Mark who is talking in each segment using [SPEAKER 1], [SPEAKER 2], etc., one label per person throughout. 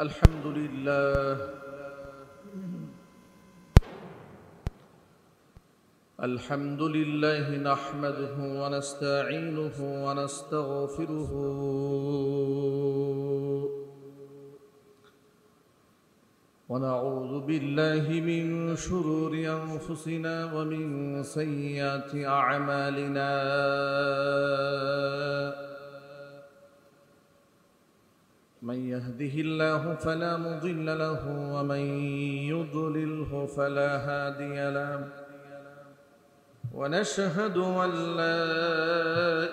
[SPEAKER 1] الحمد لله نحمده ونستعينه ونستغفره ونعوذ بالله من شرور أنفسنا ومن سيئات أعمالنا من يهده الله فلا مضل له ومن يضلله فلا هادي له ونشهد أن لا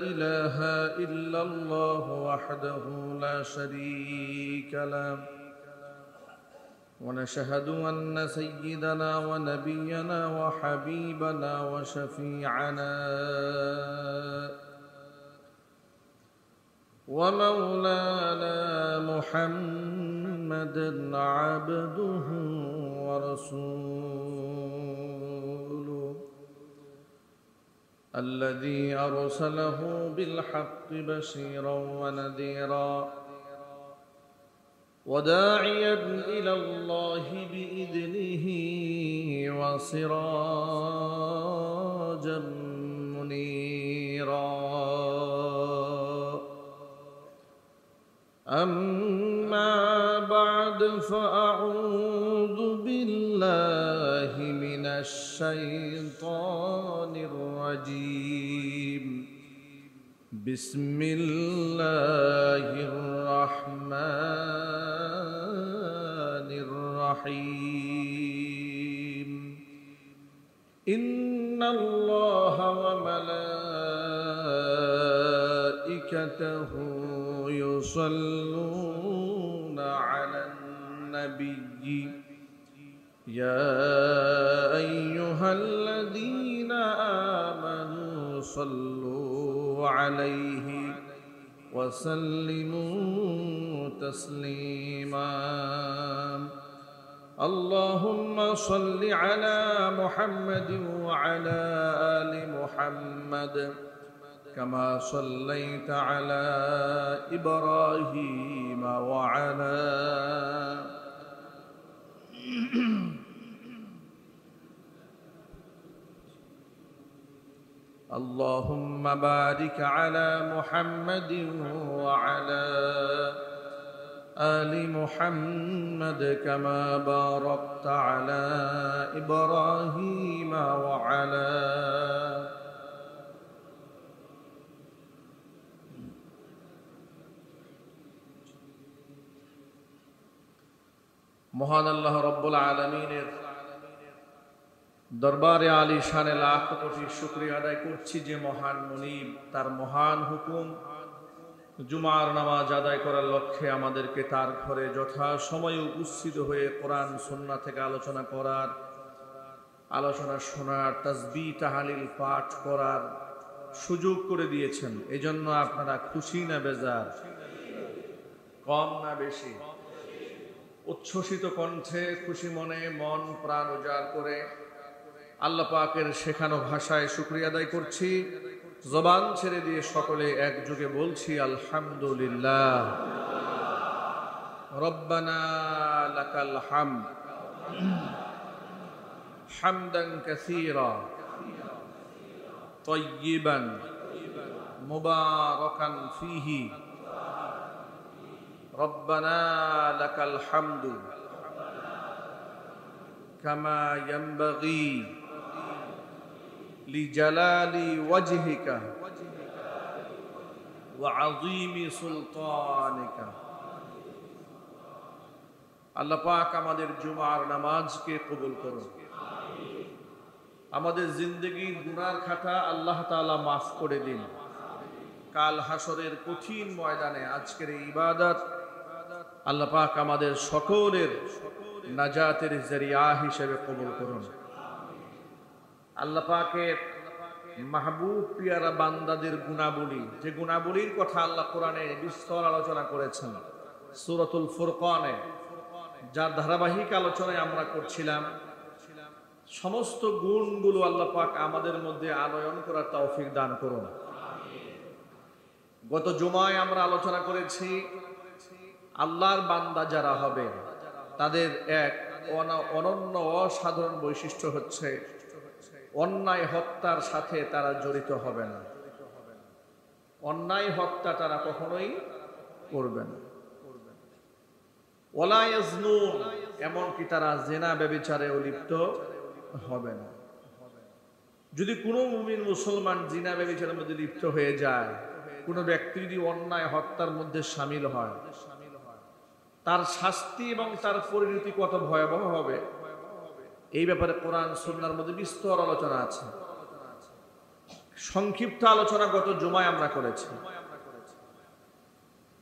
[SPEAKER 1] إله إلا الله وحده لا شريك له ونشهد أن سيدنا ونبينا وحبيبنا وشفيعنا ومولانا محمدا عبده ورسوله الذي أرسله بالحق بشيرا ونذيرا وداعيا إلى الله بإذنه وسراجا منيرا أما بعد فأعوذ بالله من الشيطان الرجيم بسم الله الرحمن الرحيم إن الله وملائكته يصلون على النبي يا أيها الذين آمنوا صلوا عليه وسلموا تسليما اللهم صل على محمد وعلى آل محمد كما صليت على إبراهيم وعلى اللهم بارك على محمد وعلى آل محمد كما باركت على إبراهيم وعلى মহান আল্লাহ রব্বুল আলামিনের দরবারে আলী শানে লাখ কোটি শুকরিয়া আদায় করছি যে মহান মুনিব তার মহান হুকুম জুমার নামাজ আদায় করার লক্ষ্যে আমাদেরকে তার ঘরে যথা সময়ে উপস্থিত হয়ে কোরআন সুন্নাহ থেকে আলোচনা করার, আলোচনা শোনার, তাসবিহ তাহলিল পাঠ করার সুযোগ করে দিয়েছেন। এজন্য আপনারা খুশি না বেজার? কম না বেশি? উচ্ছ্বসিত কণ্ঠে খুশি মনে মন প্রাণ উজাড় করে আল্লাহ পাকের শেখানো ভাষায় শুকরিয়া আদায় করছি। জবান ছেড়ে দিয়ে সকলে একযোগে বলছি আলহামদুলিল্লাহ। রব্বানা লাকাল হামদ হামদান কাসীরা তাইয়িবান মুবারাকান ফীহি ربنا لك الحمد كما ينبغي لجلال وجهك وعظيم سلطانك আল্লাহ পাক আমাদের জুমার নামাজকে কবুল করুন। আমাদের জিন্দেগীর গুনার খাতা আল্লাহ তাআলা মাফ করে দিন। কাল হাসরের কঠিন ময়দানে আজকের এই ইবাদত আল্লাহ পাক আমাদের সকলের নাজাতের জরিয়া হিসেবে কবুল করুন। আল্লাহ পাকের মাহবুব পিয়ারা বান্দাদের গুণাবলী, যে গুণাবলীর কথা আল্লাহ কোরআনে বিস্তর আলোচনা করেছেন সূরাতুল ফুরকানে, যার ধারাবাহিক আলোচনায় আমরা করছিলাম। সমস্ত গুণগুলো আল্লাহ পাক আমাদের মধ্যে আনয়ন করার তৌফিক দান করুন। গত জুমায় আমরা আলোচনা করেছি আল্লাহর বান্দা যারা হবে তাদের এক অনন্য অসাধারণ বৈশিষ্ট্য হচ্ছে অন্যায় হত্যার সাথে তারা জড়িত হবে না। অন্যায় হত্যা তারা কখনোই করবে না। ওয়ালা ইয়াজনুন, এমনকি তারা জিনা ব্যভিচারে লিপ্ত হবে না। যদি কোনো মুমিন মুসলমান জিনা ব্যভিচারের মধ্যে লিপ্ত হয়ে যায়, কোনো ব্যক্তি যদি অন্যায় হত্যার মধ্যে শামিল হয়, তার শাস্তি এবং তার পরিণতি কত ভয়াবহ হবে এই ব্যাপারে কোরআন সুন্নাহর মধ্যে বিস্তর আলোচনা আছে। সংক্ষিপ্ত আলোচনা গত জুমায় আমরা করেছি।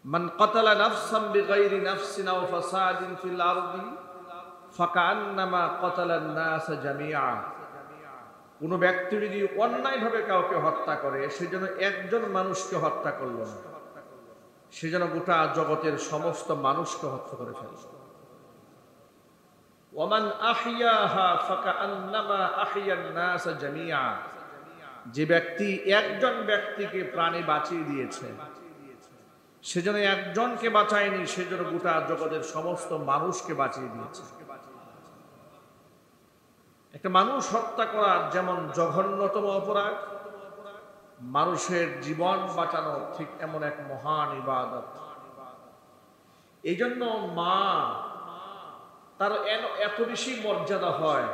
[SPEAKER 1] মান কাতালা নাফসান বিগাইরি নাফসিন আও ফাসাদিন ফিল আরদি ফাকান্নামা কাতালান নাস জামিআ। কোন ব্যক্তি যদি অন্যায়ভাবে কাউকে হত্যা করে, সেজন্য একজন মানুষকে হত্যা করল না, সেজন্য গোটা জগতের সমস্ত মানুষকে হত্যা করে ফেলল। ওয়ামান আহইয়াহা ফাকান্নামা আহইয়ান নাস জামিআ। যে ব্যক্তি একজন ব্যক্তিকে প্রাণে বাঁচিয়ে দিয়েছে, সেজন্য একজনকে বাঁচায়নি, সেজন্য গোটা জগতের সমস্ত মানুষকে বাঁচিয়ে দিয়েছে। একটা মানুষ হত্যা করা যেমন জঘন্যতম অপরাধ, মানুষের জীবন বাঁচানো ঠিক এমন এক মহান ইবাদত। এই জন্য মা তার এত বেশি মর্যাদা হয়,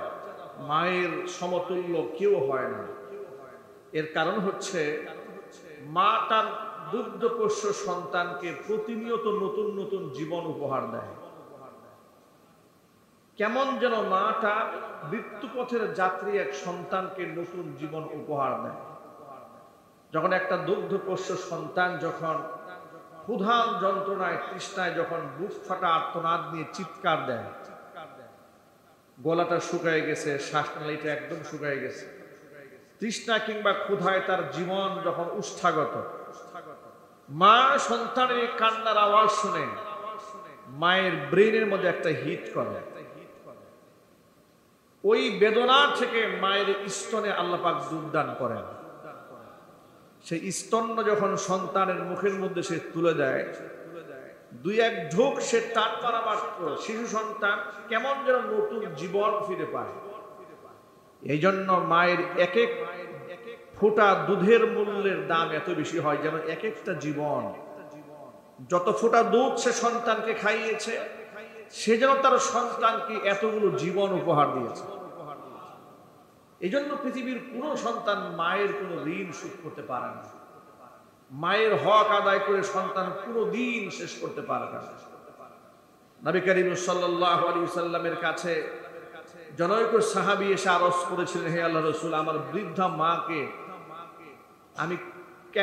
[SPEAKER 1] মায়ের সমতুল্য কেউ হয় না। এর কারণ হচ্ছে মা তার দুগ্ধপোষ্য সন্তানকে প্রতিনিয়ত নতুন নতুন জীবন উপহার দেয়। কেমন যেন মা তার মৃত্যুপথের যাত্রী এক সন্তানকে নতুন জীবন উপহার দেয়। যখন একটা দুগ্ধপোষ্য সন্তান যখন ক্ষুধার যন্ত্রণায় তৃষ্ণায় যখন বুক ফাটা আর্তনাদ নিয়ে চিৎকার দেয়, গলাটা শুকায় গেছে, শ্বাসনালীটা একদম শুকায় গেছে, তৃষ্ণা কিংবা ক্ষুধায় তার জীবন যখন উষ্ঠাগত, মা সন্তানের কান্নার আওয়াজ শুনে মায়ের ব্রেনের মধ্যে একটা হিট করে। ওই বেদনা থেকে মায়ের স্তনে আল্লাহ পাক দুধ দান করেন। সেই স্তন্য যখন সন্তানের মুখের মধ্যে সে তুলে দেয়, দুই এক ঢোক সে টান মারা মাত্র শিশু সন্তান কেমন যেন নতুন জীবন ফিরে পায়। এই জন্য মায়ের এক এক ফোঁটা দুধের মূল্যের দাম এত বেশি হয়, যেন এক একটা জীবন। যত ফোঁটা দুধ সে সন্তানকে খাইয়েছে, সে যেন তার সন্তানকে এতগুলো জীবন উপহার দিয়েছে। এই জন্য পৃথিবীর কোন সন্তান মায়ের কোনো ঋণ শোধ করতে পারে না। মায়ের হক আদায় করে সন্তান পুরো দিন শেষ করতে পারে না। নবী করিম সাল্লাল্লাহু আলাইহি ওয়াসাল্লামের কাছে জনৈক সাহাবী এসে আরজ করেছিলেন, হে আল্লাহর রাসূল, আমার বৃদ্ধা মাকে আমি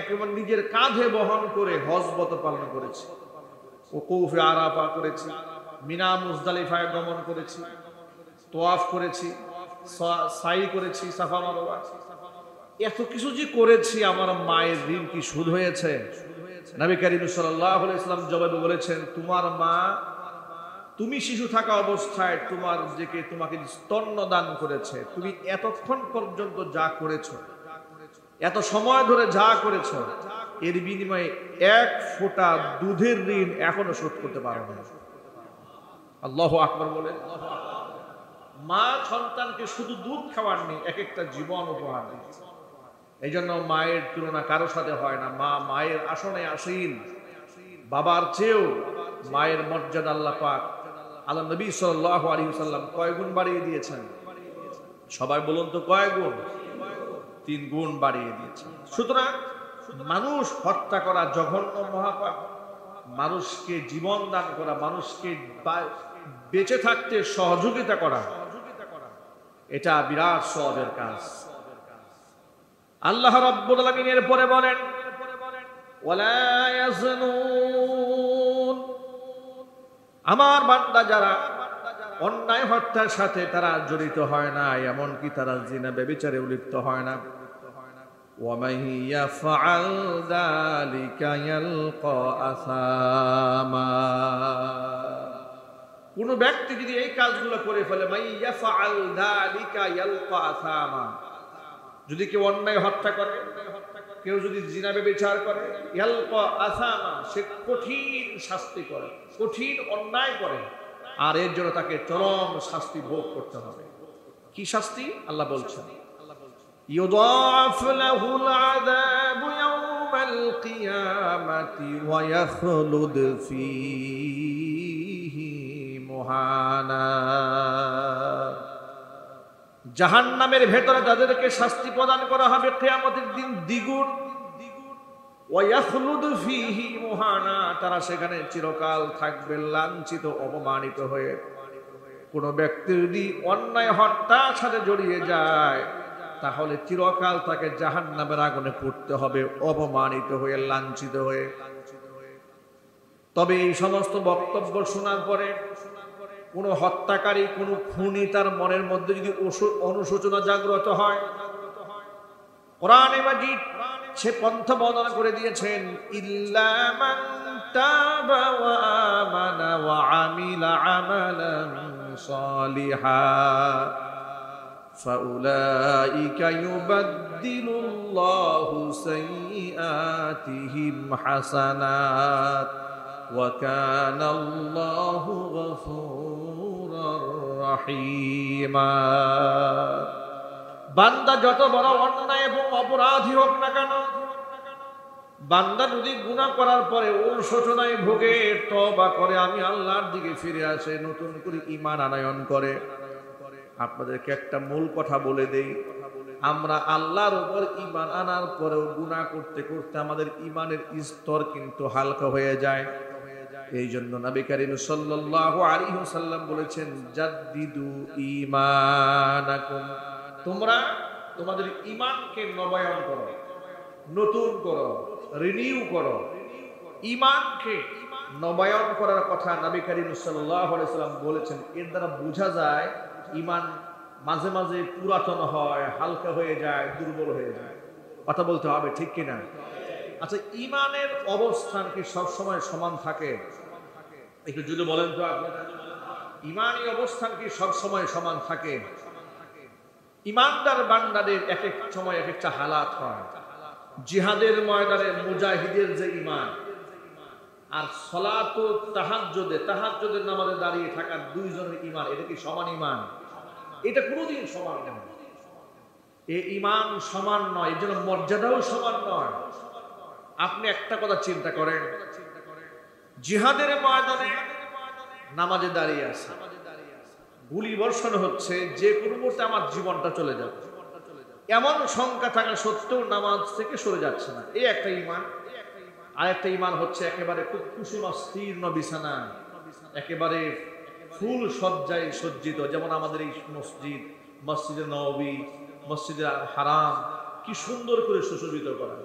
[SPEAKER 1] একেবারে নিজের কাঁধে বহন করে হজবত পালন করেছি, ওকুফে আরাফা করেছি, মিনা মুজদালিফায় গমন করেছি, তোয়াফ করেছি, সাই করেছি, সাফা মারওয়া, এত কিছু যে করেছি, আমার মায়ের ঋণ কি শোধ হয়েছে? নবী করিম সাল্লাল্লাহু আলাইহি ওয়াসাল্লাম জবাবে বলেছেন, তোমার মা তুমি শিশু থাকা অবস্থায় তোমাকে স্তন্য দান করেছে, তুমি এতক্ষণ পর্যন্ত যা করেছো, এত সময় ধরে যা করেছো, এর বিনিময়ে এক ফোঁটা দুধের ঋণ এখনো শোধ করতে পারো না। আল্লাহু আকবার বলে। মা সন্তানকে শুধু দুধ খাওয়াননি, এক একটা জীবন উপহার দিয়েছে। এই জন্য মায়ের তুলনা কারো সাথে হয় না। মা মায়ের আসনে আসীন। বাবার চেয়েও মায়ের মর্যাদা আল্লাহ পাক আল্লাহ নবী সাল্লাল্লাহু আলাইহি ওয়াসাল্লাম কয় গুণ বাড়িয়ে দিয়েছেন? সবাই বলুন তো কয় গুণ? 3 গুণ বাড়িয়ে দিয়েছেন। সুতরাং মানুষ হত্যা করা জঘন্য মহাপাপ, মানুষকে জীবন দান করা, মানুষকে বেঁচে থাকতে সহযোগিতা করা, এটা বিরাট সওয়াবের কাজ। আল্লাহ রাব্বুল আলামিন এর পরে বলেন, ওয়ালা ইয়াজনুন, আমার বান্দা যারা অন্যায় হত্যার সাথে তারা জড়িত হয় না, এমনকি তারা জিনা ব্যভিচারে লিপ্ত হয় না। وَمَن يَفْعَلْ ذَلِكَ يَلْقَى أَثَامًا, কোন ব্যক্তি যদি এই কাজগুলো করে ফেলে, মান ইয়াফআল যালিকা ইয়ালকা আসামা, যদি কেউ অন্যায় হত্যা করে, কেউ যদি জিনা ব্যভিচার করে ইয়ালকা আসামা, সে কঠিন শাস্তি করে, কঠিন অন্যায় করে, আর এর জন্য তাকে চরম শাস্তি ভোগ করতে হবে। কি শাস্তি? আল্লাহ বলছেন ইউদাফ লাহুল আযাবু ইয়াওমাল কিয়ামাতি ওয়া ইয়াখলুদ ফীহি মুহানা। জাহান্নামের ভেতরে তাদেরকে শাস্তি প্রদান করা হবে কিয়ামতের দিন দ্বিগুণ। ওয়া ইয়াখলুদ ফীহি মুহানা, তারা সেখানে চিরকাল থাকবে লাঞ্ছিত অপমানিত হয়ে। কোন ব্যক্তি যদি অন্যায় হত্যার সাথে জড়িয়ে যায় তাহলে চিরকাল তাকে জাহান্নামের আগুনে পড়তে হবে, অপমানিত হয়ে লাঞ্ছিত হয়ে। তবে এই সমস্ত বক্তব্য শোনার পরে কোন হত্যাকারী, কোন খুনি তার মনের মধ্যে যদি অনুশোচনা জাগ্রত হয়, কোরআনে মাজিদ সে পন্থা বর্ণনা করে দিয়েছেন ইল্লা মান তাবা ওয়া আমানা ওয়া আমিলা আমালান সালিহা ফাউলাইকা ইউবাদদিলুল্লাহু সাইয়্যাতিহিম হাসানাত ওয়া কানাল্লাহু গফুরুর রহিমা। বান্দা যত বড় অন্যায় এবং অপরাধী হোক না কেন, বান্দা যদি গুনাহ করার পরে অনুশোচনায় ভোগে, তওবা করে, আমি আল্লাহর দিকে ফিরে আসে, নতুন করে ঈমান আনয়ন করে। আপনাদেরকে একটা মূল কথা বলে দেই, আমরা আল্লাহর উপর ঈমান আনার পরেও গুনাহ করতে করতে আমাদের ঈমানের স্তর কিন্তু হালকা হয়ে যায়। এই জন্য নবী করিম সাল্লাল্লাহু আলাইহি ওয়াসাল্লাম বলেছেন জাদ্দিদু ঈমানাকুম, তোমরা তোমাদের ঈমানকে নবায়ন করো, নতুন করো, রিনিউ করো। ঈমানকে নবায়ন করার কথা নবী করিম সাল্লাল্লাহু আলাইহি ওয়াসাল্লাম বলেছেন। এর দ্বারা বোঝা যায় ঈমান মাঝে মাঝে পুরাতন হয়, হালকা হয়ে যায়, দুর্বল হয়ে যায়। কথা বলতে হবে, ঠিক কিনা? আচ্ছা, ঈমানের অবস্থান কি সবসময় সমান থাকে? একটু যদি বলেন তো আপনারা, ঈমানী অবস্থান কি সবসময় সমান থাকে? ঈমানদার বান্দাদের এক এক সময় এক একটা হালাত হয়। জিহাদের ময়দানে মুজাহিদের যে ঈমান, আর সালাত ও তাহাজ্জুদের নামাজে দাঁড়িয়ে থাকার দুইজনের ঈমান, এটা কি সমান ঈমান? এটা কোনোদিন সমান নয়। এই ঈমান সমান নয়, এর জন্য মর্যাদাও সমান নয়। আপনি একটা কথা চিন্তা করেন, জিহাদের ময়দানে নামাজে দাঁড়িয়ে আছে, গুলি বর্ষণ হচ্ছে, যে কোনো মুহূর্তে আমার জীবনটা চলে যাবে, এমন শঙ্কা থাকা সত্ত্বেও নামাজ থেকে সরে যাচ্ছে না, এই একটা ঈমান। আর একটা ঈমান হচ্ছে একেবারে খুব কুসুমাস্তীর্ণ বিছানা, একেবারে ফুল সজ্জায় সজ্জিত, যেমন আমাদের এই মসজিদ, মসজিদে নববী, মসজিদে হারাম, কি সুন্দর করে সুসজ্জিত করা।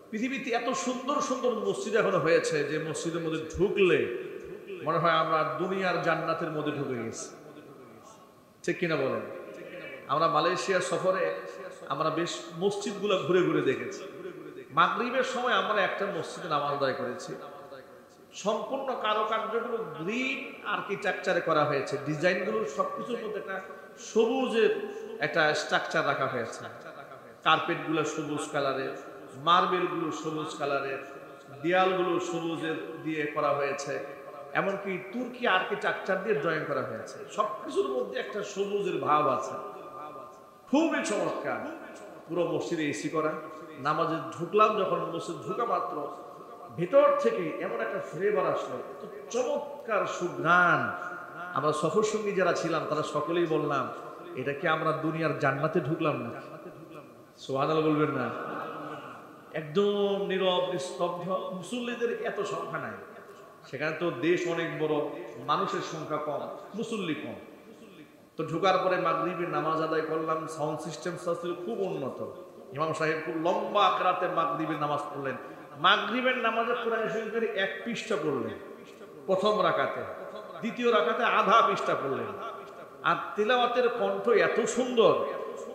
[SPEAKER 1] পৃথিবীতে এত সুন্দর সুন্দর মসজিদ এখন হয়েছে যে মসজিদের মধ্যে ঢুকলে মনে হয় আমরা দুনিয়ার জান্নাতের মধ্যে ঢুকে গেছি, ঠিক কিনা বলেন? আমরা মালয়েশিয়া সফরে আমরা বেশ মসজিদগুলো ঘুরে ঘুরে দেখেছি। মাগরিবের সময় আমরা একটা মসজিদে নামাজ আদায় করেছি। সম্পূর্ণ কারুকার্যগুলো গ্রিন আর্কিটেকচারে করা হয়েছে, ডিজাইনগুলো সবকিছুর মধ্যে একটা সবুজের একটা স্ট্রাকচার রাখা হয়েছে। কার্পেটগুলো সবুজ কালারের, মার্বেলগুলো সবুজ কালারের, দেয়ালগুলো সবুজের দিয়ে করা হয়েছে, এমনকি তুর্কি আর্কিটেকচার দিয়ে ড্রয়িং করা হয়েছে। সবকিছুর মধ্যে একটা সবুজের ভাব আছে, খুবই চমৎকার। পুরো মসজিদে এসি করা। নামাজে ঢুকলাম, যখন মসজিদ ঢুকা মাত্র ভেতর থেকে এমন একটা ফ্লেভার আসলো, চমৎকার সুঘ্রাণ। আমরা সফর সঙ্গী যারা ছিলাম তারা সকলেই বললাম, এটা কি আমরা দুনিয়ার জান্নাতে ঢুকলাম না? সুবহানাল্লাহ বলবেন না? একদম নীরব নিস্তব্ধ। মুসল্লিদের এত সংখ্যা নাই সেখানে, তো দেশ অনেক বড়, মানুষের সংখ্যা কম, মুসল্লি কম। তো ঢোকার পরে মাগরিবের নামাজ আদায় করলাম। সাউন্ড সিস্টেম খুব উন্নত। ইমাম সাহেব খুব লম্বা আকরাতে মাগরিবের নামাজ পড়লেন। মাগরিবের নামাজে কোরআন শরীফের এক পৃষ্ঠা পড়লেন প্রথম রাকাতে, দ্বিতীয় রাকাতে আধা পৃষ্ঠা পড়লেন। আর তিলাওয়াতের কণ্ঠ এত সুন্দর,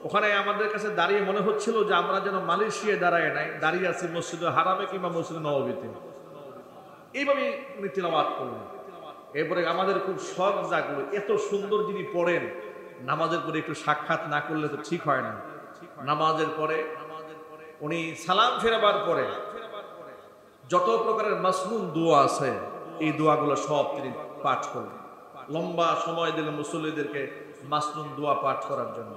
[SPEAKER 1] ওখানে আমাদের কাছে দাঁড়িয়ে মনে হচ্ছিল যে আমরা যেন মালয়েশিয়ায় দাঁড়ায় নাই, দাঁড়িয়ে আছি মসজিদে হারামে কিংবা মসজিদে নববীতে। এইভাবে উনি তিলাওয়াত করলেন। এরপরে আমাদের খুব শখ জাগলো, এত সুন্দর যিনি পড়েন, নামাজের পরে একটু সাক্ষাৎ না করলে তো ঠিক হয় না। নামাজের পরে উনি সালাম ফেরাবার পরে যত প্রকারের মাসনুন দোয়া আছে এই দোয়াগুলো সব তিনি পাঠ করলেন। লম্বা সময় দিলেন মুসল্লিদেরকে মাসনুন দোয়া পাঠ করার জন্য।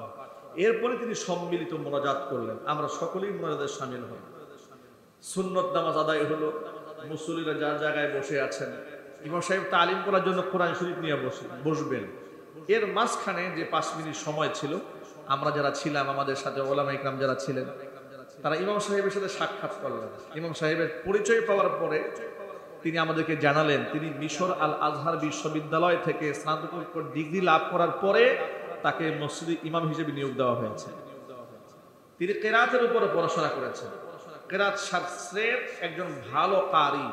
[SPEAKER 1] এরপরে তিনি সম্মিলিত মোনাজাত করলেন। আমরা সকলেই মোনাজাতে শামিল হই। সুন্নত নামাজ আদায় হলো, মুসল্লিরা যার জায়গায় বসে আছেন, ইমাম সাহেব তালিম করার জন্য কোরআন শরীফ নিয়ে বসবেন। এর মাঝখানে যে 5 মিনিট সময় ছিল, আমরা যারা ছিলাম, আমাদের সাথে ওলামা ইকরাম যারা ছিলেন, তারা ইমাম সাহেবের সাথে সাক্ষাৎ করলেন। ইমাম সাহেবের পরিচয় পাওয়ার পরে তিনি আমাদেরকে জানালেন তিনি মিশর আল আজহার বিশ্ববিদ্যালয় থেকে স্নাতকোত্তর ডিগ্রি লাভ করার পরে তাকে মসজিদে ইমাম হিসেবে নিয়োগ দেওয়া হয়েছে। তিনি কেরাতের উপরে পড়াশোনা করেছেন, কেরাত শাস্ত্রের একজন ভালো কারি।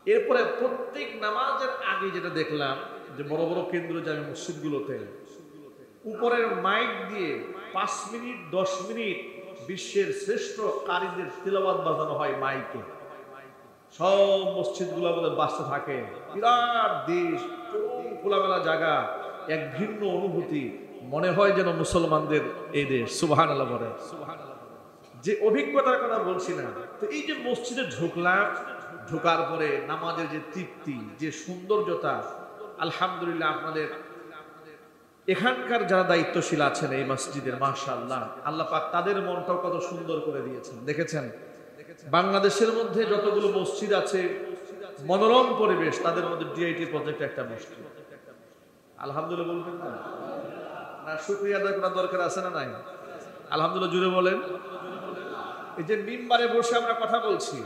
[SPEAKER 1] এরপরে প্রত্যেক নামাজের আগে যেটা দেখলাম যে বড় বড় কেন্দ্র জামে মসজিদগুলোতে উপরের মাইক দিয়ে 5 মিনিট 10 মিনিট বিশ্বের শ্রেষ্ঠ কারিদের তিলাওয়াত বাজানো হয় মাইকে। সব মসজিদগুলো আমাদের বাঁচতে থাকে, বিরাট দেশ, খোলামেলা জায়গা, এক ভিন্ন অনুভূতি, মনে হয় যেন মুসলমানদের এই দেশ। সুবহানাল্লাহ বলে। যে অভিজ্ঞতার কথা বলছি না, তো এই যে মসজিদে ঢুকলাম, ঢোকার পরে নামাজের যে তৃপ্তি, যে সৌন্দর্যতা, আলহামদুলিল্লাহ আপনাদের এখানকার যারা দায়িত্বশীল আছেন এই মসজিদের, মাশাআল্লাহ, আল্লাহ পাক তাদের মনটাও কত সুন্দর করে দিয়েছেন। দেখেছেন বাংলাদেশের মধ্যে যতগুলো মসজিদ আছে মনোরম পরিবেশ, তাদের মধ্যে ডিআইটি প্রজেক্ট একটা মসজিদ। আলহামদুলিল্লাহ বলবেন না? না শুকরিয়া আদায় করার দরকার আছে না নাই? আলহামদুলিল্লাহ জুড়ে বলেন। এই যে মিম্বারে বসে আমরা কথা বলছি,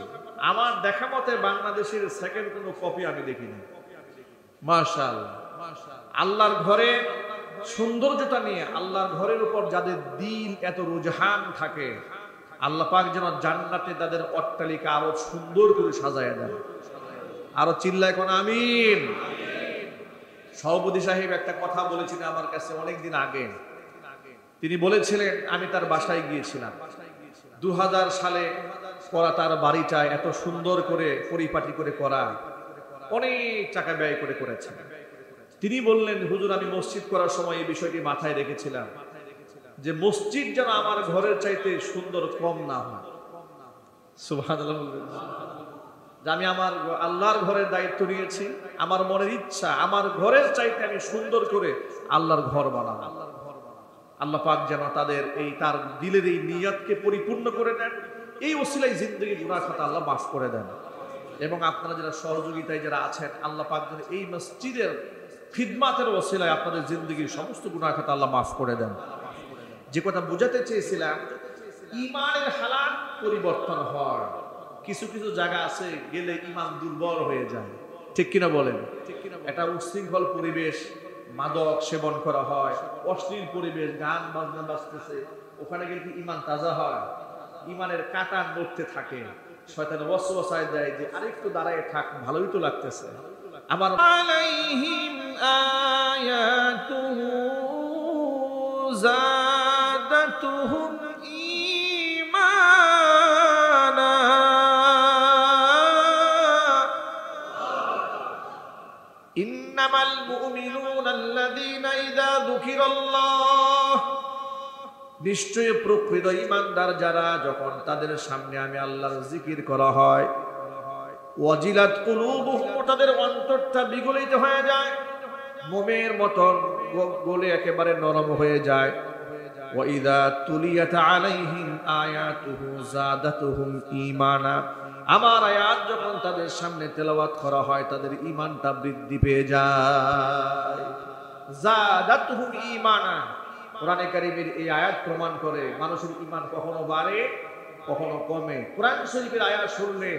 [SPEAKER 1] আমার দেখা মতে বাংলাদেশের সেকেন্ড কোনো কপি আমি দেখিনি। মাশাআল্লাহ, আল্লাহর ঘরে সৌন্দর্যতা নিয়ে, আল্লাহর ঘরের উপর যাদের দিল এত রুজহান থাকে, আল্লাহ পাক যেন জান্নাতে তাদের অট্টালিকা আরো সুন্দর করে সাজায় দেন। আরো চিল্লায় কোন আমিন। সভাপতি সাহেব একটা কথা বলেছিলেন আমার কাছে অনেকদিন আগে। তিনি বলেছিলেন, আমি তার বাসায় গিয়েছিলাম 2000 সালে করা, তার বাড়িটা এত সুন্দর করে পরিপাটি করে করা, অনেক টাকা ব্যয় করে করেছেন। তিনি বললেন, হুজুর আমি মসজিদ করার সময় এই বিষয়টি মাথায় রেখেছিলাম যে মসজিদ যেন আমার ঘরের চাইতে সুন্দর কম না হয়। সুবহানাল্লাহ বলবেন। যে আমি আমার আল্লাহর ঘরের দায়িত্ব নিয়েছি, আমার মনের ইচ্ছা আমার ঘরের চাইতে আমি সুন্দর করে আল্লাহর ঘর বানাবো। আল্লাহ পাক যেন তাদের এই তার দিলের এই নিয়তকে পরিপূর্ণ করে দেন। এই ওসিলায় জিন্দেগি গুনাহ খাতা আল্লাহ মাফ করে দেন। এবং আপনারা যারা সহযোগিতায় যারা আছেন, আল্লাহ পাক যেন এই মসজিদের খিদমাতের ওসিলায় আপনাদের জিন্দেগির সমস্ত গুনাহ খাতা আল্লাহ মাফ করে দেন। যে কথা বুঝাতে চেয়েছিলাম, ইমানের হালাত পরিবর্তন হয়। কিছু কিছু জায়গা আছে গেলে ইমান দুর্বল হয়ে যায়, ঠিক কিনা বলেন? একটা উচ্ছৃঙ্খল পরিবেশ, মাদক সেবন করা হয়, অশ্লীল পরিবেশ, গান বাজনা বাজতেছে, ওখানে গেলে কি ইমান তাজা হয়? ইমানের কাঁটা নড়তে থাকে, শয়তান ওয়াসওয়াসায় দেয় যে আরেকটু দাঁড়ায় থাক, ভালোই তো লাগতেছে। আমার আলাইহিম আয়াতুহু যাদাতুহুম ঈমানা। ইন্নামাল মুমিনুনা আল্লাযীনা ইযা যুকিরাল্লাহ, নিশ্চয় প্রকৃত ঈমানদার যারা, যখন তাদের সামনে আমি আল্লাহর জিকির করা হয়, ওয়াজিলাত কুলুবুহুম, তাদের অন্তরটা বিগলিত হয়ে যায়, মোমের মতন গলে একেবারে নরম হয়ে যায়। ওয়া ইযা তুলিয়াত আলাইহিম আয়াতুহু যাদাতুহুম ঈমানা, আমার আয়াত যখন তাদের সামনে তেলাওয়াত করা হয়, তাদের ঈমানটা বৃদ্ধি পেয়ে যায়। যাদাতুহুম ঈমানা, কোরআনে কারীমের এই আয়াত প্রমাণ করে মানুষের ঈমান কখনো বাড়ে কখনো কমে। কোরআন শরীফের আয়াত শুনলে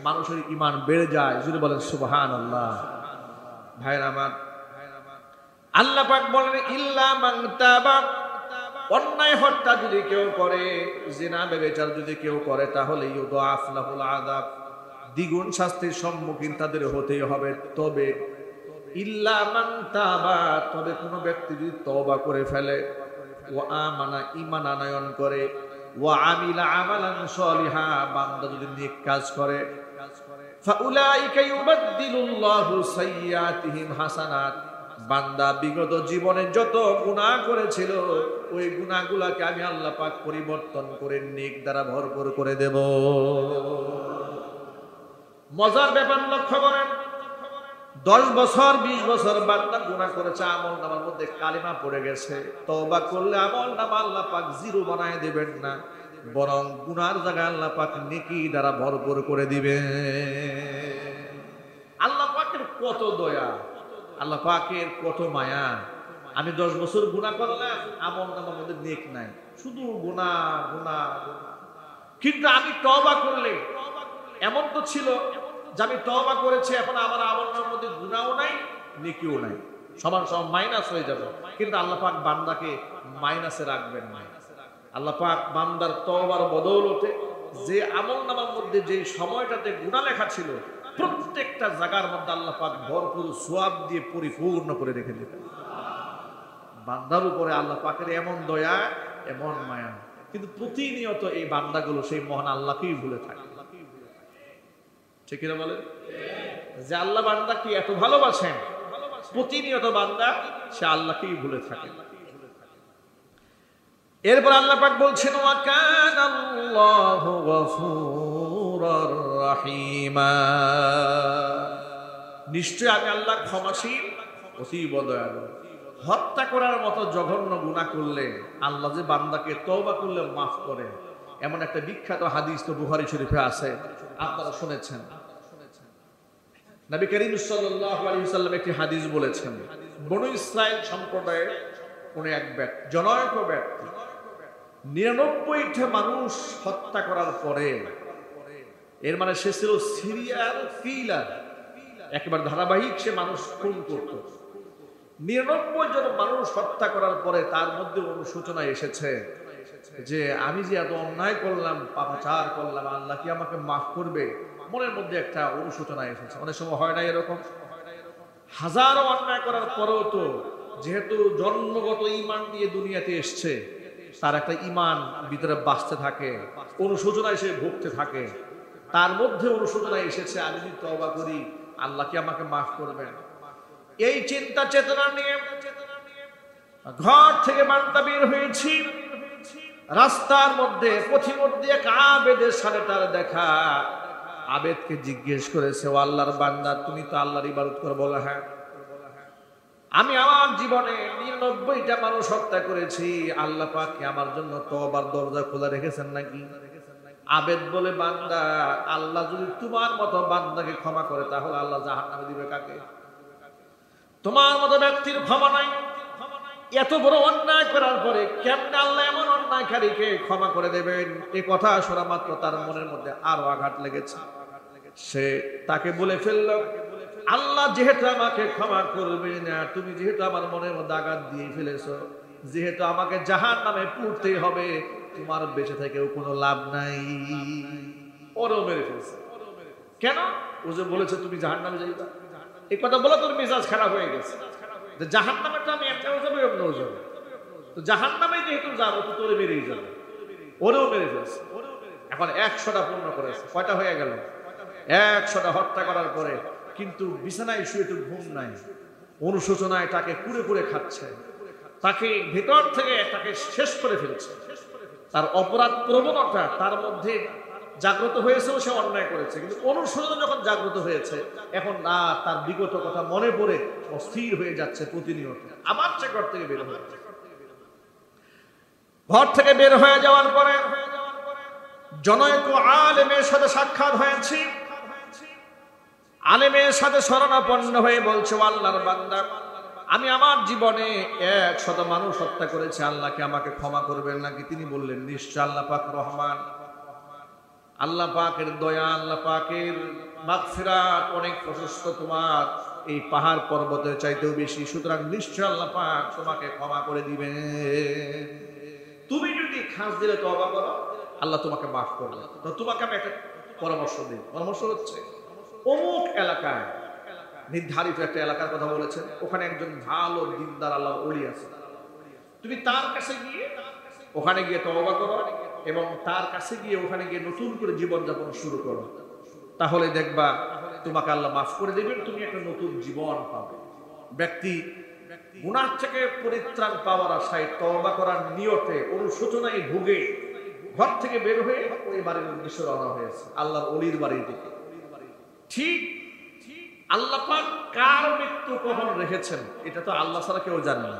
[SPEAKER 1] মানুষের ঈমান বেড়ে যায়। যদি বলেন সুবহানাল্লাহ। ভাইরা আমার, আল্লাহ পাক বলেন ইল্লা মান তাবা, অন্যায় হত্যা যদি কেউ করে, জিনা ব্যভিচার যদি কেউ করে, তাহলে ইউদাফ লাহুল আযাব, দ্বিগুণ শাস্তির সম্মুখীন তাদের হতেই হবে। তবে ইল্লা মান তাবা, তবে কোনো ব্যক্তি যদি তওবা করে ফেলে, ওয়া আমানা, ঈমান আনয়ন করে, ওয়া আমিলা আমালান সলিহা, বান্দা যদি নেক কাজ করে, ফাউলাইকা ইউবাদদিলুল্লাহু সাইয়্যাতিহিম হাসানাত, বান্দা বিগত জীবনে যত গুনাহ করেছিল ওই গুনাহগুলোকে আমি আল্লাহ পাক পরিবর্তন করে নেক দ্বারা ভরপুর করে দেব। মজার ব্যাপার লক্ষ্য করেন, 10 বছর 20 বছর বান্দা গুনাহ করেছে, আমলনামার মধ্যে কালিমা পড়ে গেছে, তওবা করলে আমলনামা আল্লাহ পাক জিরো বানায় দিবেন না, বরং গুনার জায়গায় আল্লাহ পাক নেকি দ্বারা ভরপুর করে দিবেন। আল্লাহ পাকের কত দয়া, আল্লাহ পাকের কত মায়া। আমি 10 বছর গুনাহ করলাম, আমলনামার মধ্যে নেক নাই, শুধু গুনাহ গুনাহ। কিন্তু আমি তওবা করলে, এমন তো ছিল যে আমি তওবা করেছি, এখন আমার আমলনামার মধ্যে গুনাহও নাই নেকিও নাই, সমান সমান মাইনাস হয়ে যাবে। কিন্তু আল্লাহ পাক বান্দাকে মাইনাসে রাখবেন না। আল্লাহ পাক বান্দার তওবার বদৌলতে যে আমলনামার মধ্যে যে সময়টাতে গুনাহ লেখা ছিল, প্রত্যেকটা জায়গার মধ্যে আল্লাহ পাক ভরপুর সওয়াব দিয়ে পরিপূর্ণ করে রেখে দিবেন। বান্দার উপরে আল্লাহ পাকের এমন দয়া, এমন মায়া। কিন্তু প্রতিনিয়ত এই বান্দাগুলো সেই মহান আল্লাহকেই ভুলে থাকে। ঠিক কিনা বলেন? যে আল্লাহ বান্দাকে এত ভালোবাসেন, প্রতিনিয়ত বান্দা সে আল্লাহকেই ভুলে থাকে। এরপর আল্লাহ পাক বলছেন, ওয়া কানাল্লাহু গফুরার রাহিমা, নিশ্চয় আমি আল্লাহ ক্ষমাশীল, অতীব দয়ালু। হত্যা করার মতো জঘন্য গুনাহ করলে আল্লাহ যে বান্দাকে তওবা করলে মাফ করে, এমন একটা বিখ্যাত হাদিস তো বুখারী শরীফে আছে, আপনারা শুনেছেন। নবী করিম সাল্লাল্লাহু আলাইহি ওয়াসাল্লাম একটি হাদিস বলেছেন, বনু ইসরাইল সম্প্রদায়ের কোন এক ব্যক্তি, জনৈক ব্যক্তি 99টা মানুষ হত্যা করার পরে, এর মানে সে ছিল সিরিয়াল কিলার, একবার ধারাবাহিক সে মানুষ খুন করত। 99 জন মানুষ হত্যা করার পরে তার মধ্যে অনুশোচনা এসেছে যে আমি যে এত অন্যায় করলাম, পাপাচার করলাম, আল্লাহ কি আমাকে মাফ করবে? মনের মধ্যে একটা অনুশোচনা এসেছে। অনেক সময় হয় না এরকম? হাজারো অন্যায় করার পরেও তো যেহেতু জন্মগত ঈমান দিয়ে দুনিয়াতে এসছে, তার একটা ঈমান ভিতরে বাঁচতে থাকে, অনুশোচনায় সে ভুগতে থাকে। তার মধ্যে অনুশোচনা এসেছে, আমি যদি তওবা করি আল্লাহ কি আমাকে মাফ করবেন? এই চিন্তা চেতনা নিয়ে ঘর থেকে বান্দা বের হয়েছি। রাস্তার মধ্যে পথিমধ্যে এক আবেদের সাথে তার দেখা। আবেদকে জিজ্ঞেস করেছে, ও আল্লাহর বান্দা, তুমি তো আল্লাহর ইবাদত করো? বলে, হ্যাঁ। আমি আমার জীবনে 99টা মানুষ হত্যা করেছি, আল্লাহ পাক কি আমার জন্য তওবার দরজা খোলা রেখেছেন নাকি? আবেদ বলে, বান্দা, আল্লাহ যদি তোমার মতো বান্দাকে ক্ষমা করে তাহলে আল্লাহ জাহান্নামে দিবে কাকে? তোমার মতো ব্যক্তির ক্ষমা নাই। এত বড় অন্যায় করার পরে কেমনে আল্লাহ এমন অন্যায়কারীকে ক্ষমা করে দেবেন? এই কথা শোনা মাত্র তার মনের মধ্যে আরো আঘাত লেগেছে। সে তাকে বলে ফেলল, আল্লাহ যেহেতু আমাকে ক্ষমা করবে না, তুমি যেহেতু আমার মনের মধ্যে আঘাত দিয়ে ফেলেছো, যেহেতু আমাকে জাহান্নামে পুড়তেই হবে, তোমার বেঁচে থেকেও কোনো লাভ নাই। ওরও মেরে ফেলছে। কেন? ও যে বলেছে তুমি জাহান্নামে যাইবা, এই কথা বলে তোর মেজাজ খারাপ হয়ে গেছে। জাহান্নামে তো আমি একটাও যাবো, অন্যও যাবো, তো জাহান্নামে যেহেতু যাবো তো তোরে মেরেই যাবে। ওরেও মেরে ফেলছে। এখন 100টা পূর্ণ করেছে। কয়টা হয়ে গেল? 100টা হত্যা করার পরে কিন্তু বিছানায় শুয়ে তো ঘুম নাই, অনুশোচনায় তাকে কুড়ে কুড়ে খাচ্ছে, তাকে ভেতর থেকে তাকে শেষ করে ফেলছে। তার অপরাধ প্রবণতা তার মধ্যে জাগ্রত হয়েছেও, সে অন্যায় করেছে, কিন্তু অনুশোচনা যখন জাগ্রত হয়েছে, এখন না তার বিগত কথা মনে পড়ে অস্থির হয়ে যাচ্ছে প্রতিনিয়ত। আবার সে ঘর থেকে বের হয়ে যাচ্ছে। ঘর থেকে বের হয়ে যাওয়ার পরে জনৈক আলেমের সাথে সাক্ষাৎ হয়েছে। আলেমের সাথে শরণাপন্ন হয়ে বলছে, আল্লাহর বান্দা, আমি আমার জীবনে 100 মানুষ হত্যা করেছি, আল্লাহকে আমাকে ক্ষমা করবেন নাকি? তিনি বললেন, নিশ্চয়, আল্লাহ পাক রহমান, আল্লাহ পাকের দয়া, আল্লাহ পাকের মাগফিরাত অনেক প্রশস্ত, তোমার এই পাহাড় পর্বতের চাইতেও বেশি, সুতরাং নিশ্চয় আল্লাহ পাক তোমাকে ক্ষমা করে দিবেন। তুমি যদি খাস দিলে তওবা করো, আল্লাহ তোমাকে মাফ করবে। তো তোমাকে আমি একটা পরামর্শ দিই। পরামর্শ হচ্ছে, অমুক এলাকায়, নির্ধারিত একটা এলাকার কথা বলেছেন, ওখানে একজন ভালো দিনদার আল্লাহর ওলি আছে, তুমি তার কাছে গিয়ে ওখানে গিয়ে তওবা করো এবং তার কাছে গিয়ে ওখানে গিয়ে নতুন করে জীবনযাপন শুরু করো, তাহলে দেখবা তোমাকে আল্লাহ মাফ করে দেবেন, তুমি একটা নতুন জীবন পাবে। ব্যক্তি গুনাহ থেকে পরিত্রাণ পাওয়ার আশায় তওবা করার নিয়তে অনুশোচনায় ভুগে ঘর থেকে বের হয়ে ওই বাড়ির উদ্দেশ্যে রওনা হয়েছে, আল্লাহর ওলির বাড়ির দিকে। ঠিক আল্লাহ পাক কার মৃত্যু কখন রেখেছেন এটা তো আল্লাহ ছাড়া কেউ জানে না।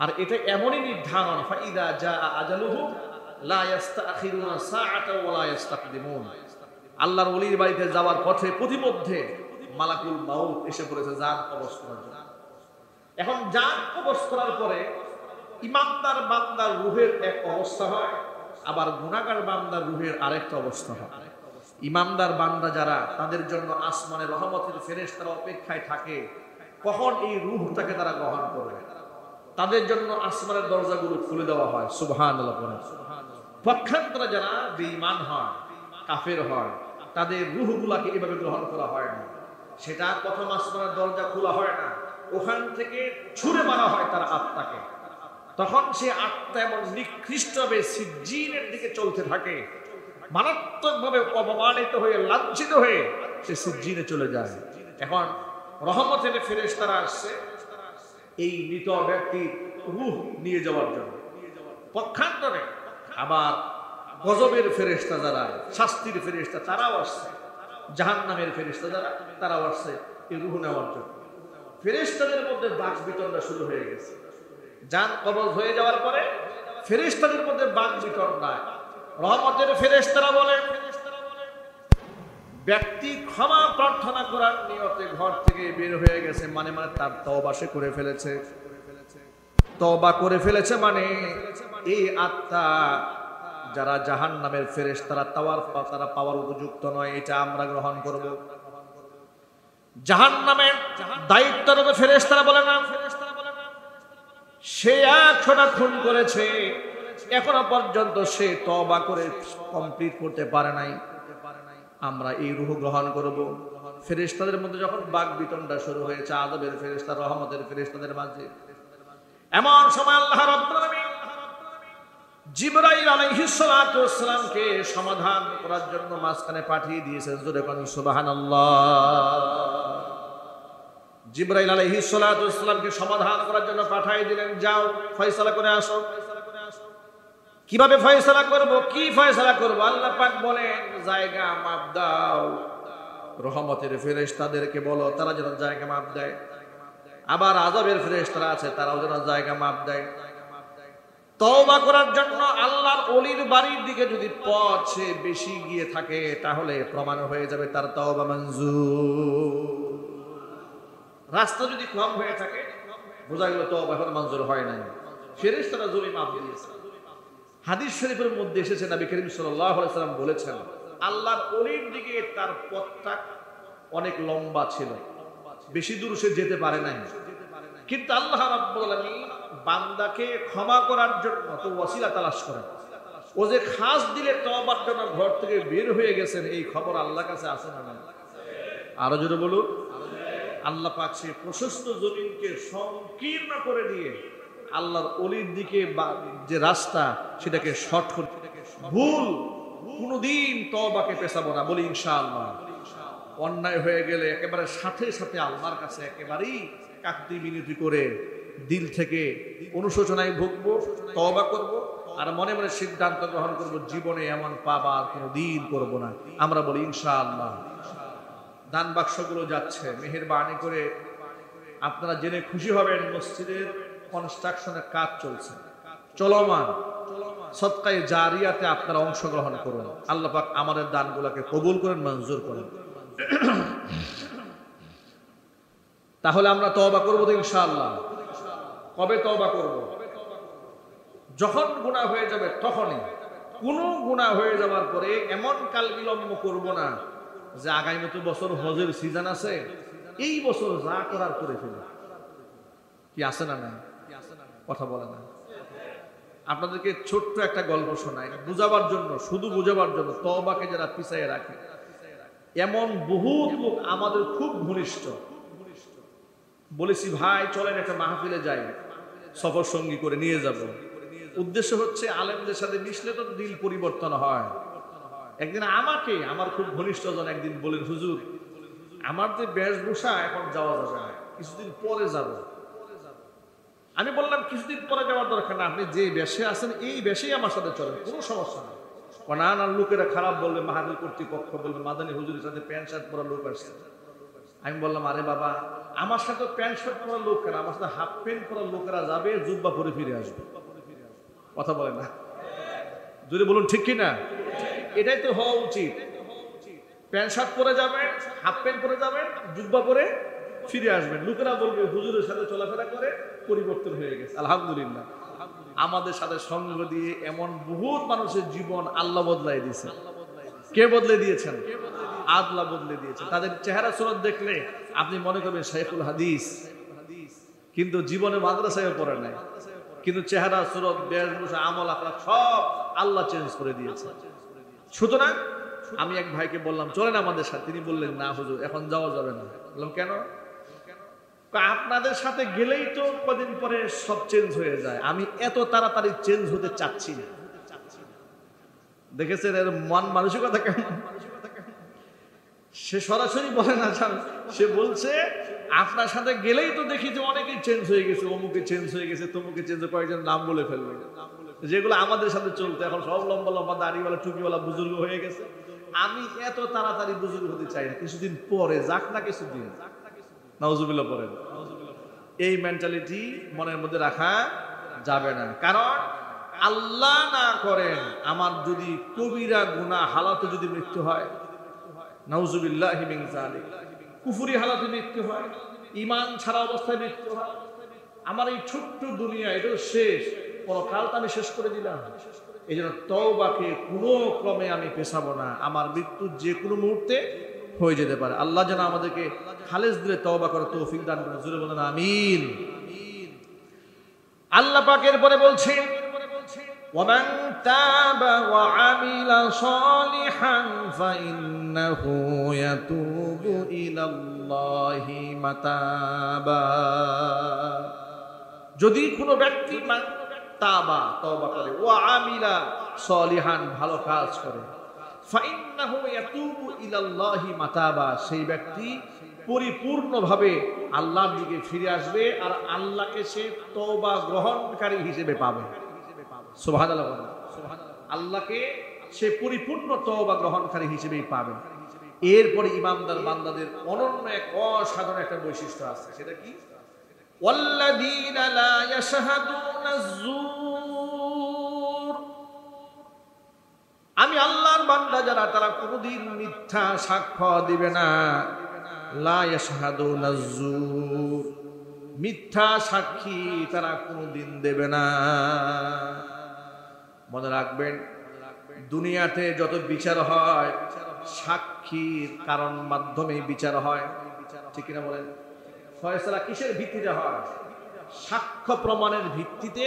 [SPEAKER 1] আর এটা এমনই নির্ধারণ, ফাইদা জাআ আজালুহুম লা ইস্তাখিরুনা সাআতাও ওয়া লা ইস্তাকদিমুন। আল্লাহর ওলির বাড়িতে যাওয়ার পথে প্রতিমধ্যে মালাকুল মাউত এসে পড়েছে জান কবজ করার জন্য। এখন জান কবজ করার পরে ইমানদার বান্দার রূহের এক অবস্থা হয়, আবার গুনাহগার বান্দার রূহের আরেকটা অবস্থা হয়। ইমানদার বান্দা যারা, তাদের জন্য আসমানে রহমতের ফেরেশতারা অপেক্ষায় থাকে কখন এই রূহটাকে তারা গ্রহণ করবে। তাদের জন্য আসমানের দরজাগুলো খুলে দেওয়া হয়, সুবহানাল্লাহ। পক্ষান্তরে যারা বেঈমান হয়, কাফের হয়, তাদের রূহগুলাকে এভাবে গ্রহণ করা হয় না। সেটা প্রথম আসমানের দরজা খোলা হয় না, ওখান থেকে ছুঁড়ে মারা হয় তার আত্মাকে। তখন সে আত্মা এমন নিকৃষ্টভাবে সিজ্জিনের দিকে চলতে থাকে, মারাত্মকভাবে অপমানিত হয়ে লাঞ্ছিত হয়ে সে সিজ্জিনে চলে যায়। এখন রহমতের ফেরেশতারা আসছে এই মৃত ব্যক্তির রূহ নিয়ে যাওয়ার জন্য। পক্ষান্তরে আবার গজবের ফেরেশতা যারা, শাস্তির ফেরেশতা, তারাও আসছে। জাহান্নামের ফেরেশতা যারা, তারাও আসছে এই রূহ নেওয়ার জন্য। ফেরেশতাদের মধ্যে বাক বিতণ্ডা শুরু হয়ে গেছে। জান কবজ হয়ে যাওয়ার পরে ফেরেশতাদের মধ্যে বাক বিতণ্ডা। রহমতের ফেরেশতারা বলে, ব্যক্তি ক্ষমা প্রার্থনা করার নিয়তে ঘর থেকে বের হয়ে গেছে, মানে তার তওবা সে করে ফেলেছে। তওবা করে ফেলেছে মানে এই আত্মা যারা জাহান্নামের ফেরেশতারা তারা পাওয়ার উপযুক্ত নয়, এটা আমরা গ্রহণ করব। জাহান্নামের দায়িত্বরত ফেরেশতারা বলে না, সে 100টা খুন করেছে, এখনো পর্যন্ত সে তওবা করে কমপ্লিট করতে পারে নাই, আমরা এই রূহ গ্রহণ করব। ফেরেশতাদের মধ্যে যখন বাক বিতণ্ডা শুরু হয়েছে, আযাবের ফেরেশতা রহমতের ফেরেশতাদের মাঝে, এমন সময় আল্লাহ রাব্বুল আলামিন জিবরাইল আলাইহিস সালাতু ওয়াস সালামকে সমাধান করার জন্য মাঝখানে পাঠিয়ে দিয়েছেন। জোরে বলুন সুবহানাল্লাহ। জিবরাইল আলাইহিস সালাতু ওয়াস সালামকে সমাধান করার জন্য পাঠিয়ে দিলেন, যাও ফয়সালা করে আসো। কিভাবে ফয়সালা করব, কি ফয়সালা করব? আল্লাহ পাক বলেন, জায়গা মাপ দাও। রহমতের ফেরেশতাদেরকে বলো তারা যেন জায়গা মাপ দেয়, আবার আযাবের ফেরেশতারা আছে তারাও যেন জায়গা মাপ দেয়। তওবা করার জন্য আল্লাহর ওলির বাড়ির দিকে যদি পথ সে বেশি গিয়ে থাকে, তাহলে প্রমাণ হয়ে যাবে তার তওবা মঞ্জুর। রাস্তা যদি কম হয়ে থাকে, বোঝা গেল তওবা এখন মঞ্জুর হয় নাই, ফেরেশতারা জমি মাপ দিয়েছে। হাদিস শরীফের মধ্যে এসেছে, নবী করিম সাল্লাল্লাহু আলাইহি ওয়াসাল্লাম বলেছেন, আল্লাহর ওলির দিকে তার পথটা অনেক লম্বা ছিল, বেশি দূর সে যেতে পারে নাই, কিন্তু আল্লাহ রাব্বুল আলামিন বান্দাকে ক্ষমা করার জন্য তো ওয়াসিলা তালাশ করেন। ও যে খাস দিলে তওবার জন্য ঘর থেকে বের হয়ে গেছেন, এই খবর আল্লাহর কাছে আছে না? আরো জোরে বলুন। আল্লাহ পাক সে প্রশস্ত জমিনকে সংকীর্ণ করে দিয়ে আল্লাহর ওলির দিকে যে রাস্তা, সেটাকে শর্ট করে, ভুল কোনদিন তওবাকে পেছাবো না, বলি ইনশাআল্লাহ। অন্যায় হয়ে গেলে একেবারে সাথে সাথে আল্লাহর কাছে একেবারেই কাকুতি মিনতি করে দিল থেকে অনুশোচনায় ভুগবো, তওবা করব, আর মনে মনে সিদ্ধান্ত গ্রহণ করব, জীবনে এমন পাপ আর কোনোদিন করব না। আমরা বলি ইনশাআল্লাহ। দান বাক্সগুলো যাচ্ছে, মেহেরবানি করে আপনারা জেনে খুশি হবেন, মসজিদের কনস্ট্রাকশনের কাজ চলছে, চলমান। সদকায়ে জারিয়াতে আপনারা অংশগ্রহণ করুন। আল্লাহ পাক আমাদের দানগুলোকে কবুল করেন, মঞ্জুর করেন। তাহলে আমরা তওবা করব তো ইনশাআল্লাহ। কবে তওবা করব? যখন গুনাহ হয়ে যাবে তখনই। কোনো গুনাহ হয়ে যাওয়ার পরে এমন কাল বিলম্ব করব না যে আগামী বছর হজের সিজন আছে, এই বছর যা করার করে ফেলি। কি আছে না? নাই কথা বলে না। আপনাদেরকে ছোট্ট একটা গল্প শোনাই, বুঝাবার জন্য, শুধু বুঝাবার জন্য। তওবাকে যারা পিছাইয়ে রাখে, এমন বহুত লোক আমাদের খুব ঘনিষ্ঠ। বলেছি, ভাই চলেন একটা মাহফিলে যাই, সফর সঙ্গী করে নিয়ে যাব। উদ্দেশ্য হচ্ছে আলেমদের সাথে মিশলে তো দিল পরিবর্তন হয়। একদিন আমাকে আমার খুব ঘনিষ্ঠজন একদিন বলেন, হুজুর আমার যে বেশভূষা এখন যাওয়া যাবে না। কিছুদিন পরে যাব। আমি বললাম কিছুদিন পরে যাওয়ার দরকার না, আপনি যে বেশে আছেন এই বেশেই আমার সাথে চলেন, কোনো সমস্যা নেই। না লোকেরা খারাপ বলবে, মাহফিল কর্তৃপক্ষ বলবে মাদানী হুজুরের সাথে প্যান্ট শার্ট পরা লোক আসছে। আমি বললাম আরে বাবা, আমার সাথে প্যান্ট শার্ট পরা লোক কেন, আমার সাথে হাফ প্যান্ট পরা লোকেরা যাবে, জুব্বা পরে ফিরে আসবে। কথা বলে না, যদি বলুন ঠিক কিনা? এটাই তো হওয়া উচিত। প্যান্ট শার্ট পরে যাবেন, হাফ প্যান্ট পরে যাবেন, জুব্বা পরে ফিরে আসবেন, লোকেরা বলবে হুজুরের সাথে চলাফেরা করে পরিবর্তন হয়ে গেছে। আলহামদুলিল্লাহ, আমাদের সাথে সঙ্গ দিয়ে এমন বহুত মানুষের জীবন আল্লাহ বদলাই দিয়েছে। কে বদলে দিয়েছেন? আল্লাহ বদলে দিয়েছেন। তাদের চেহারা সুরত দেখলে আপনি মনে করবেন শাইখুল হাদিস, কিন্তু জীবনে মাদ্রাসায় পড়ে নাই, কিন্তু চেহারা সুরত বেশভূষা আমল আখলাক সব আল্লাহ চেঞ্জ করে দিয়েছে। সুতরাং আমি এক ভাইকে বললাম চলেন আমাদের সাথে, তিনি বললেন না হুজুর এখন যাওয়া যাবে না। বললাম কেন? আপনাদের সাথে গেলেই তো কদিন পরে সব চেঞ্জ হয়ে যায়, আমি এত তাড়াতাড়ি চেঞ্জ হতে চাচ্ছি না। দেখেছেন এর মন মানসিকতা কেমন? সে সরাসরি বলে না, সে বলছে আপনার সাথে গেলেই তো দেখি যে অনেকেই চেঞ্জ হয়ে গেছে, অমুকে চেঞ্জ হয়ে গেছে, তমুকে চেঞ্জ, কয়েকজন নাম বলে ফেলবে, যেগুলো আমাদের সাথে চলতো এখন সব লম্বা লম্বা দাড়িওয়ালা টুপিওয়ালা বুজুর্গ হয়ে গেছে। আমি এত তাড়াতাড়ি বুজুর্গ হতে চাই না, কিছুদিন পরে যাক না, কিছুদিন। নাউজুবিল্লাহ পড়েন। এই মেন্টালিটি মনের মধ্যে রাখা যাবে না, কারণ আল্লাহ না করেন আমার যদি কবিরা গুনাহ হালাতে যদি মৃত্যু হয়, নাউজুবিল্লাহি মিন যালিক, কুফরি হালাতে মৃত্যু হয়, ঈমান ছাড়া অবস্থায় মৃত্যু হয়, আমার এই ছোট্ট দুনিয়া এটা শেষ, পরকালটা আমি শেষ করে দিলাম। এই জন্য তওবাকে কোনো ক্রমে আমি পেছাবো না, আমার মৃত্যু যে কোনো মুহূর্তে হয়ে যেতে পারে। আল্লাহ যেন আমাদেরকে খালেস দিলে তওবা করার তৌফিক দান করেন, জোরে বলেন আমিন। আল্লাহ পাক এরপরে বলছেন وَمَنْ تَابَ وَعَمِلَ صَالِحًا فَإِنَّهُ يَتُوبُ إِلَى اللَّهِ مَتَابًا। যদি কোনো ব্যক্তি তাবা তওবা করে, ওয়া আমিলা সলিহান ভালো কাজ করে, ফাইন্নাহু ইয়াতুবু ইলাল্লাহি মাতাবা, সেই ব্যক্তি পরিপূর্ণভাবে আল্লাহর দিকে ফিরে আসবে আর আল্লাহকে সে তওবা গ্রহণকারী হিসেবে পাবে। সুবহানাল্লাহ, আল্লাহকে সে পরিপূর্ণ তওবা গ্রহণকারী হিসেবেই পাবে। এরপরে ইমানদার বান্দাদের অনন্য এক অসাধারণ একটা বৈশিষ্ট্য আছে, সেটা কি? ওয়াল্লাযীনা লা ইয়াশহাদুনা আয-যুর, আমি আল্লাহর বান্দা যারা তারা কোনোদিন মিথ্যা সাক্ষ্য দিবে না। লা ইয়াশহাদুনা আয-যুর, মিথ্যা সাক্ষী তারা কোনোদিন দেবে না। মনে রাখবেন, দুনিয়াতে যত বিচার হয় সাক্ষীর কারণ মাধ্যমে বিচার হয়, ঠিক কিনা বলেন? ফয়সালা কিসের ভিত্তিতে হয়? সাক্ষ্য প্রমাণের ভিত্তিতে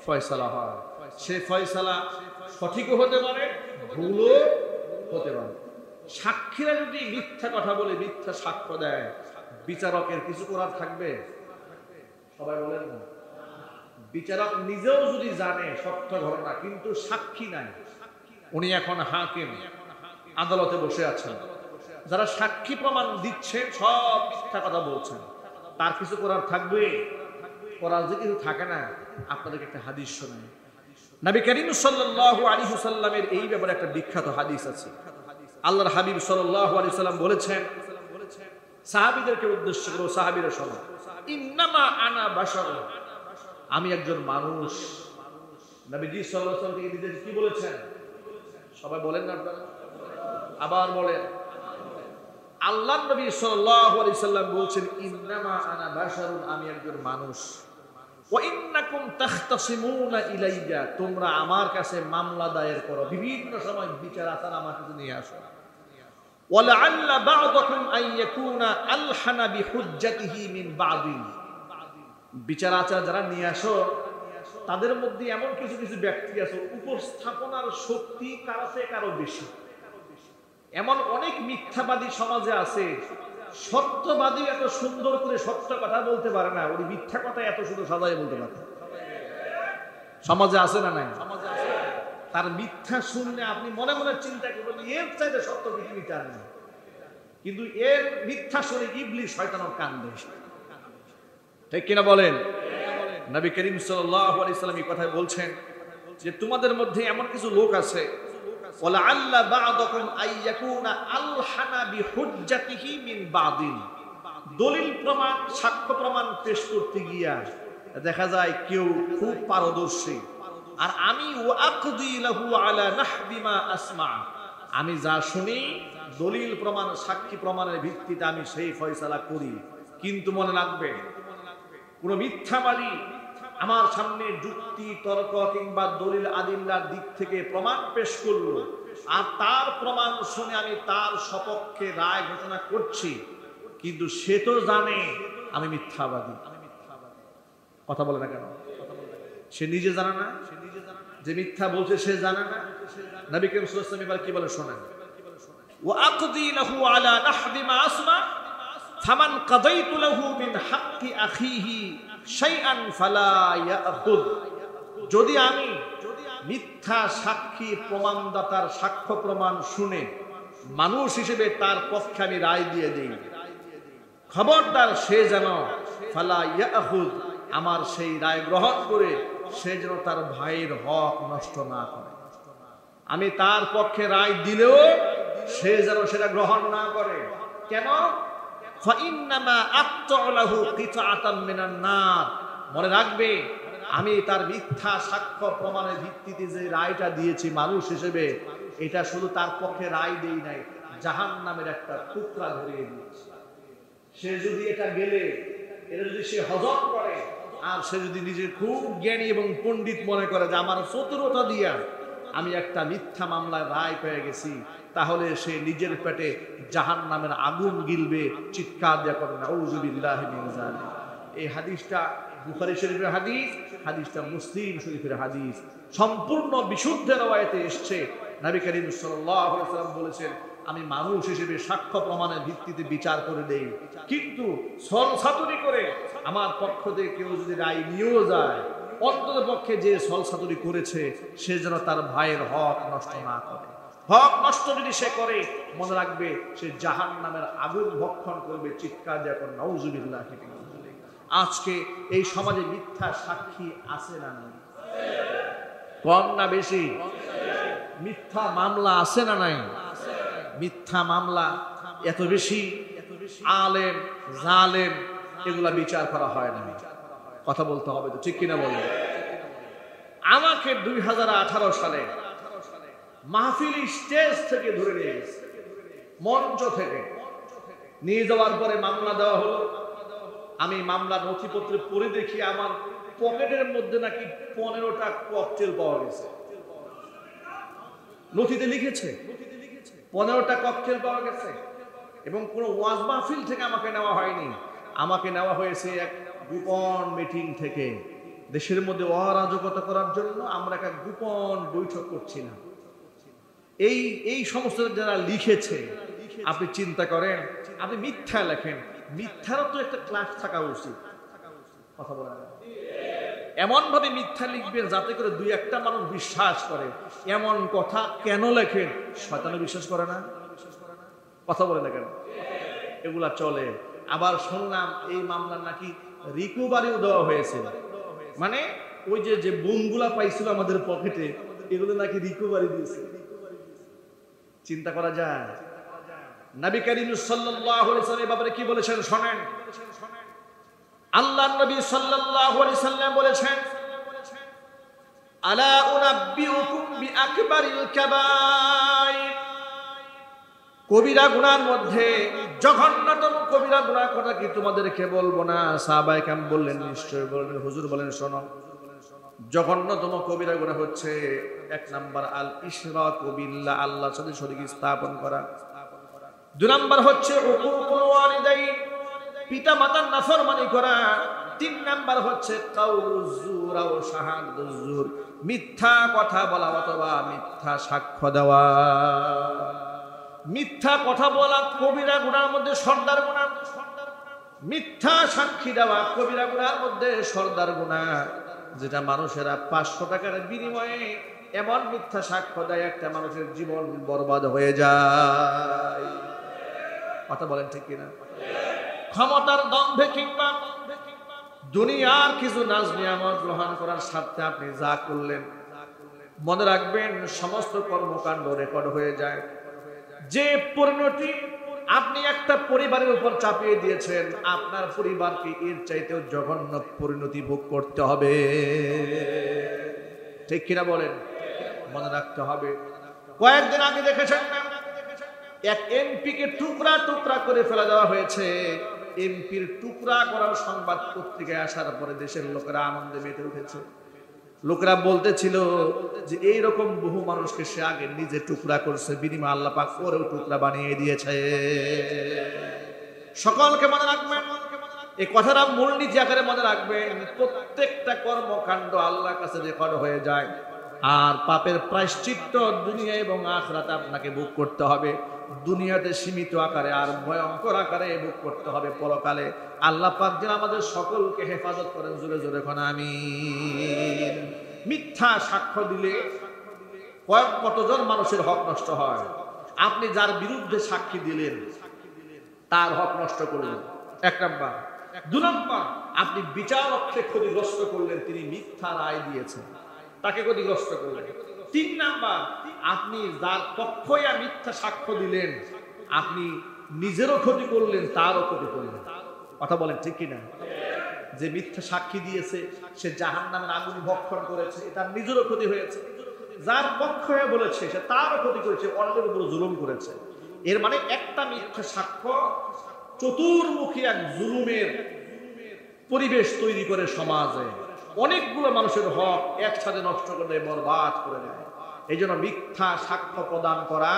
[SPEAKER 1] ফয়সালা হয়। সে ফয়সালা সঠিকও হতে পারে, ভুলও হতে পারে। সাক্ষীরা যদি মিথ্যা কথা বলে, মিথ্যা সাক্ষ্য দেয়, বিচারকের কিছু করার থাকবে? সবাই বলেন না। বিচারক নিজেও যদি জানে সত্য ঘটনা কিন্তু সাক্ষী নাই, উনি এখন হাকিম, আদালতে বসে আছেন, যারা সাক্ষী প্রমাণ দিচ্ছেন সব মিথ্যা কথা বলছেন, তার কিছু করার থাকবে? করার যে কিছু থাকে না। আপনাদেরকে একটা হাদিস শোনাই। নবী করিম সাল্লাল্লাহু আলাইহি ওয়াসাল্লামের এই ব্যাপারে একটা বিখ্যাত হাদিস আছে। আল্লাহর হাবিব সাল্লাল্লাহু আলাইহি ওয়াসাল্লাম বলেছেন, সাহাবীদেরকে উদ্দেশ্য করে, সাহাবীরা শোনো, ইন্নামা আনা বাশারুন, আমি একজন মানুষ। নবীজি সাল্লাল্লাহু আলাইহি ওয়াসাল্লাম নিজে কি বলেছেন? সবাই বলেন না আপনারা? আবার বলেন। আল্লাহর নবী সাল্লাল্লাহু আলাইহি ওয়াসাল্লাম বলছেন, ইন্নামা আনা বাশারুন, আমি একজন মানুষ। ওয়া ইন্নাকুম তাখতাসিমুনা ইলাইয়া, তোমরা আমার কাছে মামলা দায়ের করো, বিভিন্ন সময় বিচার আচার আমার কাছে নিয়ে আসো। ওয়া লাআল্লা বা'দাকুম আন ইয়াকুনা আলহানা বিহুজ্জাতিহি মিন বা'দিন, বিচার আচার যারা নিয়ে আসো তাদের মধ্যে এমন কিছু কিছু ব্যক্তি আছে উপস্থাপনার শক্তি কারো চেয়ে কারো বেশি। এমন অনেক মিথ্যাবাদী সমাজে আছে, সত্যবাদী এত সুন্দর করে সত্য কথা বলতে পারে না, ওই মিথ্যা কথা এত সুন্দর সাজায় বলতে পারে। সমাজে আছে না নাই? তার মিথ্যা শুনলে আপনি মনে মনে চিন্তা করবেন এর চাইতে সত্য পৃথিবীতে আর নেই, কিন্তু এর মিথ্যা শুনে ইবলিস শয়তানও কান্দে। ঠিক কিনা বলেন? নবী করিম সাল্লাল্লাহু আলাইহি সাল্লাম এই কথা বলছেন যে তোমাদের মধ্যে এমন কিছু লোক আছে ওয়ালাআল্লা বা'দাকুম আইয়াকুনা আলহানা বিহুজ্জাতিহি মিন বাদিন, দলিল প্রমাণ সাক্ষ্য প্রমাণ পেশ করতে গিয়া দেখা যায় কেউ খুব পারদর্শী, আর আমি ওয়াকদি লাহু আলা নাহবি মা আসমা, আমি যা শুনি দলিল প্রমাণ সাক্ষী প্রমাণের ভিত্তিতে আমি সেই ফয়সালা করি। কিন্তু মনে রাখবে, কোন মিথ্যাবাদী আমার সামনে যুক্তি তর্ক কিংবা দলিল আদিল্লার দিক থেকে প্রমাণ পেশ করলো, আর তার প্রমাণ শুনে আমি তার সপক্ষে রায় ঘোষণা করছি, কিন্তু সে তো জানে আমি মিথ্যাবাদী। কথা বলে না কেন? সে নিজে জানে না যে মিথ্যা বলছে, সে জানে না। নবী করিম সাল্লাল্লাহু আলাইহি ওয়াসাল্লাম এবার কি বলে শোনেন, ওয়া আকদি লাহু আলা নাহবি মা আসমা ফামান কাদাইতু লাহু মিন হাক্কি আখিহি শাইআন ফালা ইয়াখুদ, যদি আমি মিথ্যা সাক্ষী প্রমাণদাতার সাক্ষ্য প্রমাণ শুনে মানুষ হিসেবে তার পক্ষে আমি রায় দিয়ে দিই, খবরদার সে যেন ফালা ইয়াখুদ, আমার সেই রায় গ্রহণ করে সে যেন তার ভাইয়ের হক নষ্ট না করে। আমি তার পক্ষে রায় দিলেও সে যেন সেটা গ্রহণ না করে। কেন? ফাইন্নামা আক্তাউ লাহু কিতাআতাম মিনান নার, মনে রাখবে আমি তার মিথ্যা সাক্ষ্য প্রমাণের ভিত্তিতে যে রায়টা দিয়েছি মানুষ হিসেবে, এটা শুধু তার পক্ষে রায় দেই নাই, জাহান্নামের একটা টুকরা ধরিয়ে দিয়েছি। সে যদি এটা যদি সে হজম করে, আর সে যদি নিজে খুব জ্ঞানী এবং পণ্ডিত মনে করে যে আমার চতুরতা দিয়া আমি একটা মিথ্যা মামলায় রায় পেয়ে গেছি, তাহলে সে নিজের পেটে জাহান্নামের আগুন গিলবে, চিৎকার দেয়া করে নাউযু বিল্লাহি মিন যালিক। এই হাদিসটা বুখারী শরীফের হাদিস, হাদিসটা মুসলিম শরীফের হাদিস, সম্পূর্ণ বিশুদ্ধ রওয়ায়েতে এসেছে। নবী করিম সাল্লাল্লাহু আলাইহি ওয়াসাল্লাম বলেছেন, আমি মানুষ হিসেবে সাক্ষ্য প্রমাণের ভিত্তিতে বিচার করে দেই, কিন্তু ছলছাতুরি করে আমার পক্ষ থেকে কেউ যদি রায় নিয়েও যায়, অন্তত পক্ষে যে ছলছাতুরি করেছে সে যেন তার ভাইয়ের হক নষ্ট না করে। হক নষ্ট যদি সে করে, মনে রাখবে সে জাহান্নামের আগুন ভক্ষণ করবে, চিৎকার দেয়া করে নাউযু বিল্লাহি মিন যালিক। আজকে এই সমাজে মিথ্যা সাক্ষী আছে না নাই? কম না বেশি? মিথ্যা মামলা আছে না নাই? মিথ্যা মামলা এত বেশি, আলেম জালেম এগুলা বিচার করা হয় না। কথা বলতে হবে তো, ঠিক কিনা বলেন? আমাকে 2018 সালে মাহফিল স্টেজ থেকে ধরে নিয়ে গেছে, মঞ্চ থেকে নিয়ে যাওয়ার পরে মামলা দেওয়া হলো। আমি মামলার নথিপত্র পড়ে দেখি আমার পকেটের মধ্যে নাকি 15টা ককটেল পাওয়া গেছে। নথিতে লিখেছে 15টা ককটেল পাওয়া গেছে, এবং কোনো ওয়াজ মাহফিল থেকে আমাকে নেওয়া হয়নি, আমাকে নেওয়া হয়েছে এক গোপন মিটিং থেকে। দেশের মধ্যে অরাজকতা করার জন্য আমরা একটা গোপন বৈঠক করছিলাম। এই সমস্ত যারা লিখেছে, আপনি চিন্তা করেন, আপনি মিথ্যা লেখেন, মিথ্যারও তো একটা ক্লাস থাকা উচিত। কথা বলেন, এমন ভাবে মিথ্যা লিখবেন যাতে করে দুই একটা মানুষ বিশ্বাস করে। এমন কথা কেন লেখেন? শয়তানও বিশ্বাস করে না। কথা বলে না কেন? এগুলা চলে। আবার শুনলাম এই মামলার নাকি রিকভারিও দেওয়া হয়েছে, মানে ওই যে বোমগুলা পাইছিল আমাদের পকেটে, এগুলো নাকি রিকভারি দিয়েছে। চিন্তা করা যায়? নবী করিম সাল্লাল্লাহু আলাইহি ওয়াসাল্লাম ব্যাপারে কি বলেছেন শোনেন। আল্লাহর নবী সাল্লাল্লাহু আলাইহি ওয়াসাল্লাম বলেছেন, আলা উনাব্বিউকুম বিআকবারিল কাবাইর, কবিরা গুনার মধ্যে জঘন্যতম কবিরা গুনাহ কথা কি তোমাদেরকে বলবো না? সাহাবায়ে কেরাম বললেন, নিশ্চয় বললেন। হুজুর বলেন, শোনো। জঘন্যতম কবিরা গুনাহ হচ্ছে 1 নাম্বার আল ইশরাকু বিল্লাহ, আল্লাহর সাথে শরীক স্থাপন করা। 2 নাম্বার হচ্ছে উকুকুল ওয়ালিদাইন, পিতা মাতার নাফরমানি করা। 3 নাম্বার হচ্ছে কাউলুজ জুর ও শাহাদাতুজ জুর, মিথ্যা কথা বলা অথবা মিথ্যা সাক্ষ্য দেওয়া। মিথ্যা কথা বলা কবিরা গুনার মধ্যে সর্দার গুনাহ, মিথ্যা সাক্ষী দেওয়া কবিরা গুনার মধ্যে সর্দার গুনাহ, যেটা মানুষেরা 500 টাকার বিনিময়ে এমন মিথ্যা সাক্ষ্য দেয় একটা মানুষের জীবন বরবাদ হয়ে যায়। কথা বলেন ঠিক কিনা? ক্ষমতার দম্ভে কিংবা দুনিয়ার কিছু নাজ নিয়ামত গ্রহণ করার স্বার্থে আপনি যা করলেন, মনে রাখবেন সমস্ত কর্মকাণ্ড রেকর্ড হয়ে যায়। যে পরিণতি আপনি একটা পরিবারের উপর চাপিয়ে দিয়েছেন, আপনার পরিবারকে এর চাইতেও জঘন্য পরিণতি ভোগ করতে হবে। ঠিক কিনা বলেন? মনে রাখতে হবে। কয়েকদিন আগে দেখেছেন না, এক এমপিকে টুকরা টুকরা করে ফেলে দেওয়া হয়েছে। এমপির টুকরা করার সংবাদ পত্রিকায় আসার পরে দেশের লোকেরা আনন্দে মেতে উঠেছে। লোকেরা বলতেছিল যে এইরকম বহু মানুষকে সে আগে নিজে টুকরা করছে, বিনিময় আল্লাহ পাক পরেও টুকরা বানিয়ে দিয়েছে। সকলকে মনে রাখবেন, এই কথাটা মূলনীতি আকারে মনে রাখবেন। প্রত্যেকটা কর্মকাণ্ড আল্লাহর কাছে রেকর্ড হয়ে যায়, আর পাপের প্রায়শ্চিত্ত দুনিয়া এবং আখিরাতে আপনাকে ভোগ করতে হবে। দুনিয়াতে সীমিত আকারে আর ভয়ঙ্কর আকারে ভোগ করতে হবে পরকালে। আল্লাহ পাক যেন আমাদের সকলকে হেফাজত করেন। জোরে জোরে কোন আমিন। মিথ্যা সাক্ষ্য দিলে কতজন মানুষের হক নষ্ট হয়। আপনি যার বিরুদ্ধে সাক্ষী দিলেন তার হক নষ্ট করলেন, এক নাম্বার। দুই নাম্বার, আপনি বিচার অর্থে ক্ষতিগ্রস্ত করলেন, তিনি মিথ্যা রায় দিয়েছেন, তাকে ক্ষতিগ্রস্ত করলেন। তিন নাম্বার, আপনি যার পক্ষে মিথ্যা সাক্ষ্য দিলেন আপনি নিজেরও ক্ষতি করলেন, তারও ক্ষতি করলেন। কথা বলেন ঠিক কিনা? যে মিথ্যা সাক্ষী দিয়েছে সে জাহান্নামের আগুন ভক্ষণ করেছে, তার নিজেরও ক্ষতি হয়েছে। যার পক্ষে বলেছে সে তারও ক্ষতি করেছে, অন্যের উপর জুলুম করেছে। এর মানে একটা মিথ্যা সাক্ষ্য চতুর্মুখী এক জুলুমের পরিবেশ তৈরি করে সমাজে। অনেকগুলো মানুষের হক একসাথে নষ্ট করে বরবাদ করে দেয়। এই জন্য মিথ্যা সাক্ষ্য প্রদান করা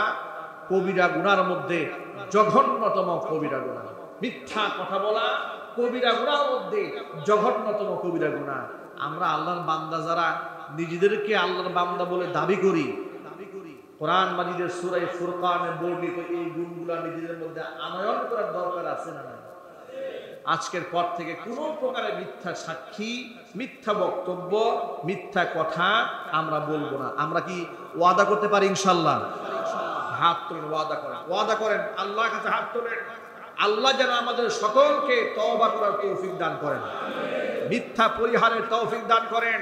[SPEAKER 1] কবিরা গুনার মধ্যে জঘন্যতম কবিরা গুনাহ। মিথ্যা কথা বলা কবিরা গুনার মধ্যে জঘন্যতম কবিরা গুনাহ। আমরা আল্লাহর বান্দা যারা নিজেদেরকে আল্লাহর বান্দা বলে দাবি করি, কোরআন মাজিদের সূরা ফুরকানে বর্ণিত এই গুণগুলো নিজেদের মধ্যে আনয়ন করার দরকার আছে না? আজকের পর থেকে কোনো প্রকারের মিথ্যা সাক্ষী, মিথ্যা বক্তব্য, মিথ্যা কথা আমরা বলবো না। আমরা কি ওয়াদা করতে পারি ইনশাআল্লাহ? হাত তুলে ওয়াদা করেন, ওয়াদা করেন, আল্লাহর কাছে হাত তোলেন। আল্লাহ যেন আমাদের সকলকে তওবা করার তৌফিক দান করেন, মিথ্যা পরিহারের তৌফিক দান করেন।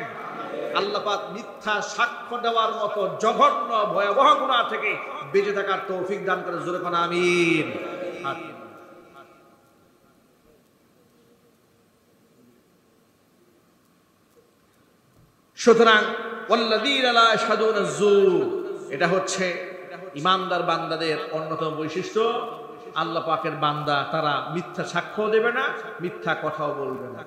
[SPEAKER 1] আল্লাহ পাক মিথ্যা সাক্ষ্য দেওয়ার মতো জঘন্য ভয়াবহ গুনাহ থেকে বেঁচে থাকার তৌফিক দান করেন। জোরে কোন আমিন। সুতরাং ওয়াল্লাযীনা লা ইয়াশহাদুনা যুর, এটা হচ্ছে ঈমানদার বান্দাদের অন্যতম বৈশিষ্ট্য। আল্লাহ পাকের বান্দা তারা মিথ্যা সাক্ষ্য দেবে না, মিথ্যা কথাও বলবে না।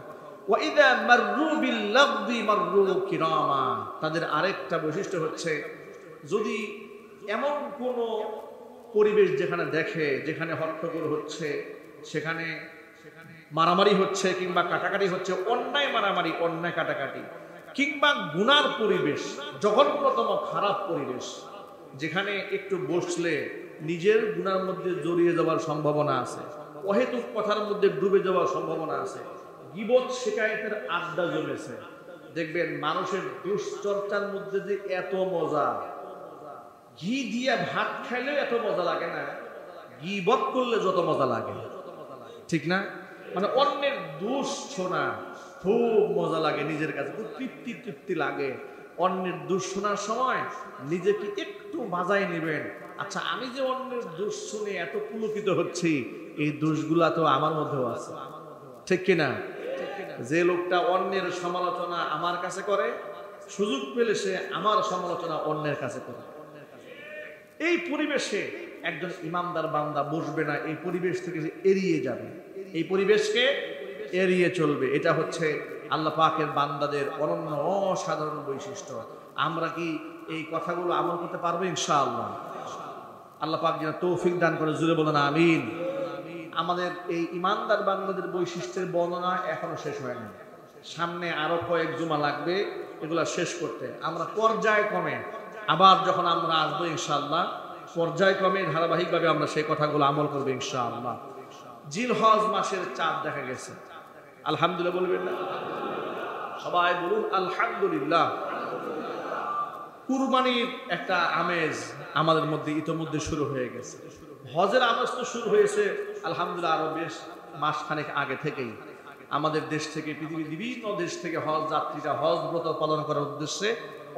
[SPEAKER 1] ওয়া ইযা মাররু বিল লাগযি মাররু কিরামা, তাদের আরেকটা বৈশিষ্ট্য হচ্ছে যদি এমন কোন পরিবেশ যেখানে দেখে, যেখানে হট্টগোল হচ্ছে, সেখানে মারামারি হচ্ছে কিংবা কাটাকাটি হচ্ছে, অন্যায় মারামারি, অন্যায় কাটাকাটি কিংবা গুনার পরিবেশ, জঘন্যতম খারাপ পরিবেশ, যেখানে একটু বসলে নিজের গুনার মধ্যে জড়িয়ে যাওয়ার সম্ভাবনা আছে, অহেতুক কথার মধ্যে ডুবে যাওয়ার সম্ভাবনা আছে, গীবত শিকায়েতের আড্ডা জমেছে, দেখবেন মানুষের দুশ্চর্চার মধ্যে যে এত মজা, ঘি দিয়ে ভাত খাইলে এত মজা লাগে না, গীবত করলে যত মজা লাগে, ঠিক না? মানে অন্যের দোষ শোনা খুব মজা লাগে, নিজের কাছে খুব তৃপ্তি তৃপ্তি লাগে। অন্যের দোষ শোনার সময় নিজেকে একটু বাজায় নেবেন, আচ্ছা আমি যে অন্যের দোষ শুনে এত পুলকিত হচ্ছি, এই দোষগুলা তো আমার মধ্যেও আছে, ঠিক কিনা? যে লোকটা অন্যের সমালোচনা আমার কাছে করে, সুযোগ পেলে সে আমার সমালোচনা অন্যের কাছে করে। এই পরিবেশে একজন ইমানদার বান্দা বসবে না, এই পরিবেশ থেকে সে এড়িয়ে যাবে, এই পরিবেশকে এড়িয়ে চলবে। এটা হচ্ছে আল্লাহ পাকের বান্দাদের অনন্য অসাধারণ বৈশিষ্ট্য। আমরা কি এই কথাগুলো আমল করতে পারবো ইনশাআল্লাহ? আল্লাহ পাক যেন তৌফিক দান করে। জুড়ে বলেন আমিন। আমাদের এই ইমানদার বান্দাদের বৈশিষ্ট্যের বর্ণনা এখনো শেষ হয় না, সামনে আরো কয়েক জুমা লাগবে এগুলা শেষ করতে। আমরা পর্যায়ক্রমে আবার যখন আমরা আসবো ইনশাআল্লাহ, পর্যায়ক্রমে ধারাবাহিকভাবে আমরা সেই কথাগুলো আমল করবো ইনশাআল্লাহ। জিলহজ মাসের চাঁদ দেখা গেছে, আলহামদুলিল্লাহ বলবেন না? সবাই বলুন আলহামদুলিল্লাহ। কুরবানির একটা আমেজ আমাদের মধ্যে ইতোমধ্যে শুরু হয়ে গেছে। হজের আমেজ তো শুরু হয়েছে আলহামদুলিল্লাহ আরো বেশ মাসখানেক আগে থেকেই। আমাদের দেশ থেকে পৃথিবীর বিভিন্ন দেশ থেকে হজ যাত্রীরা হজ ব্রত পালন করার উদ্দেশ্যে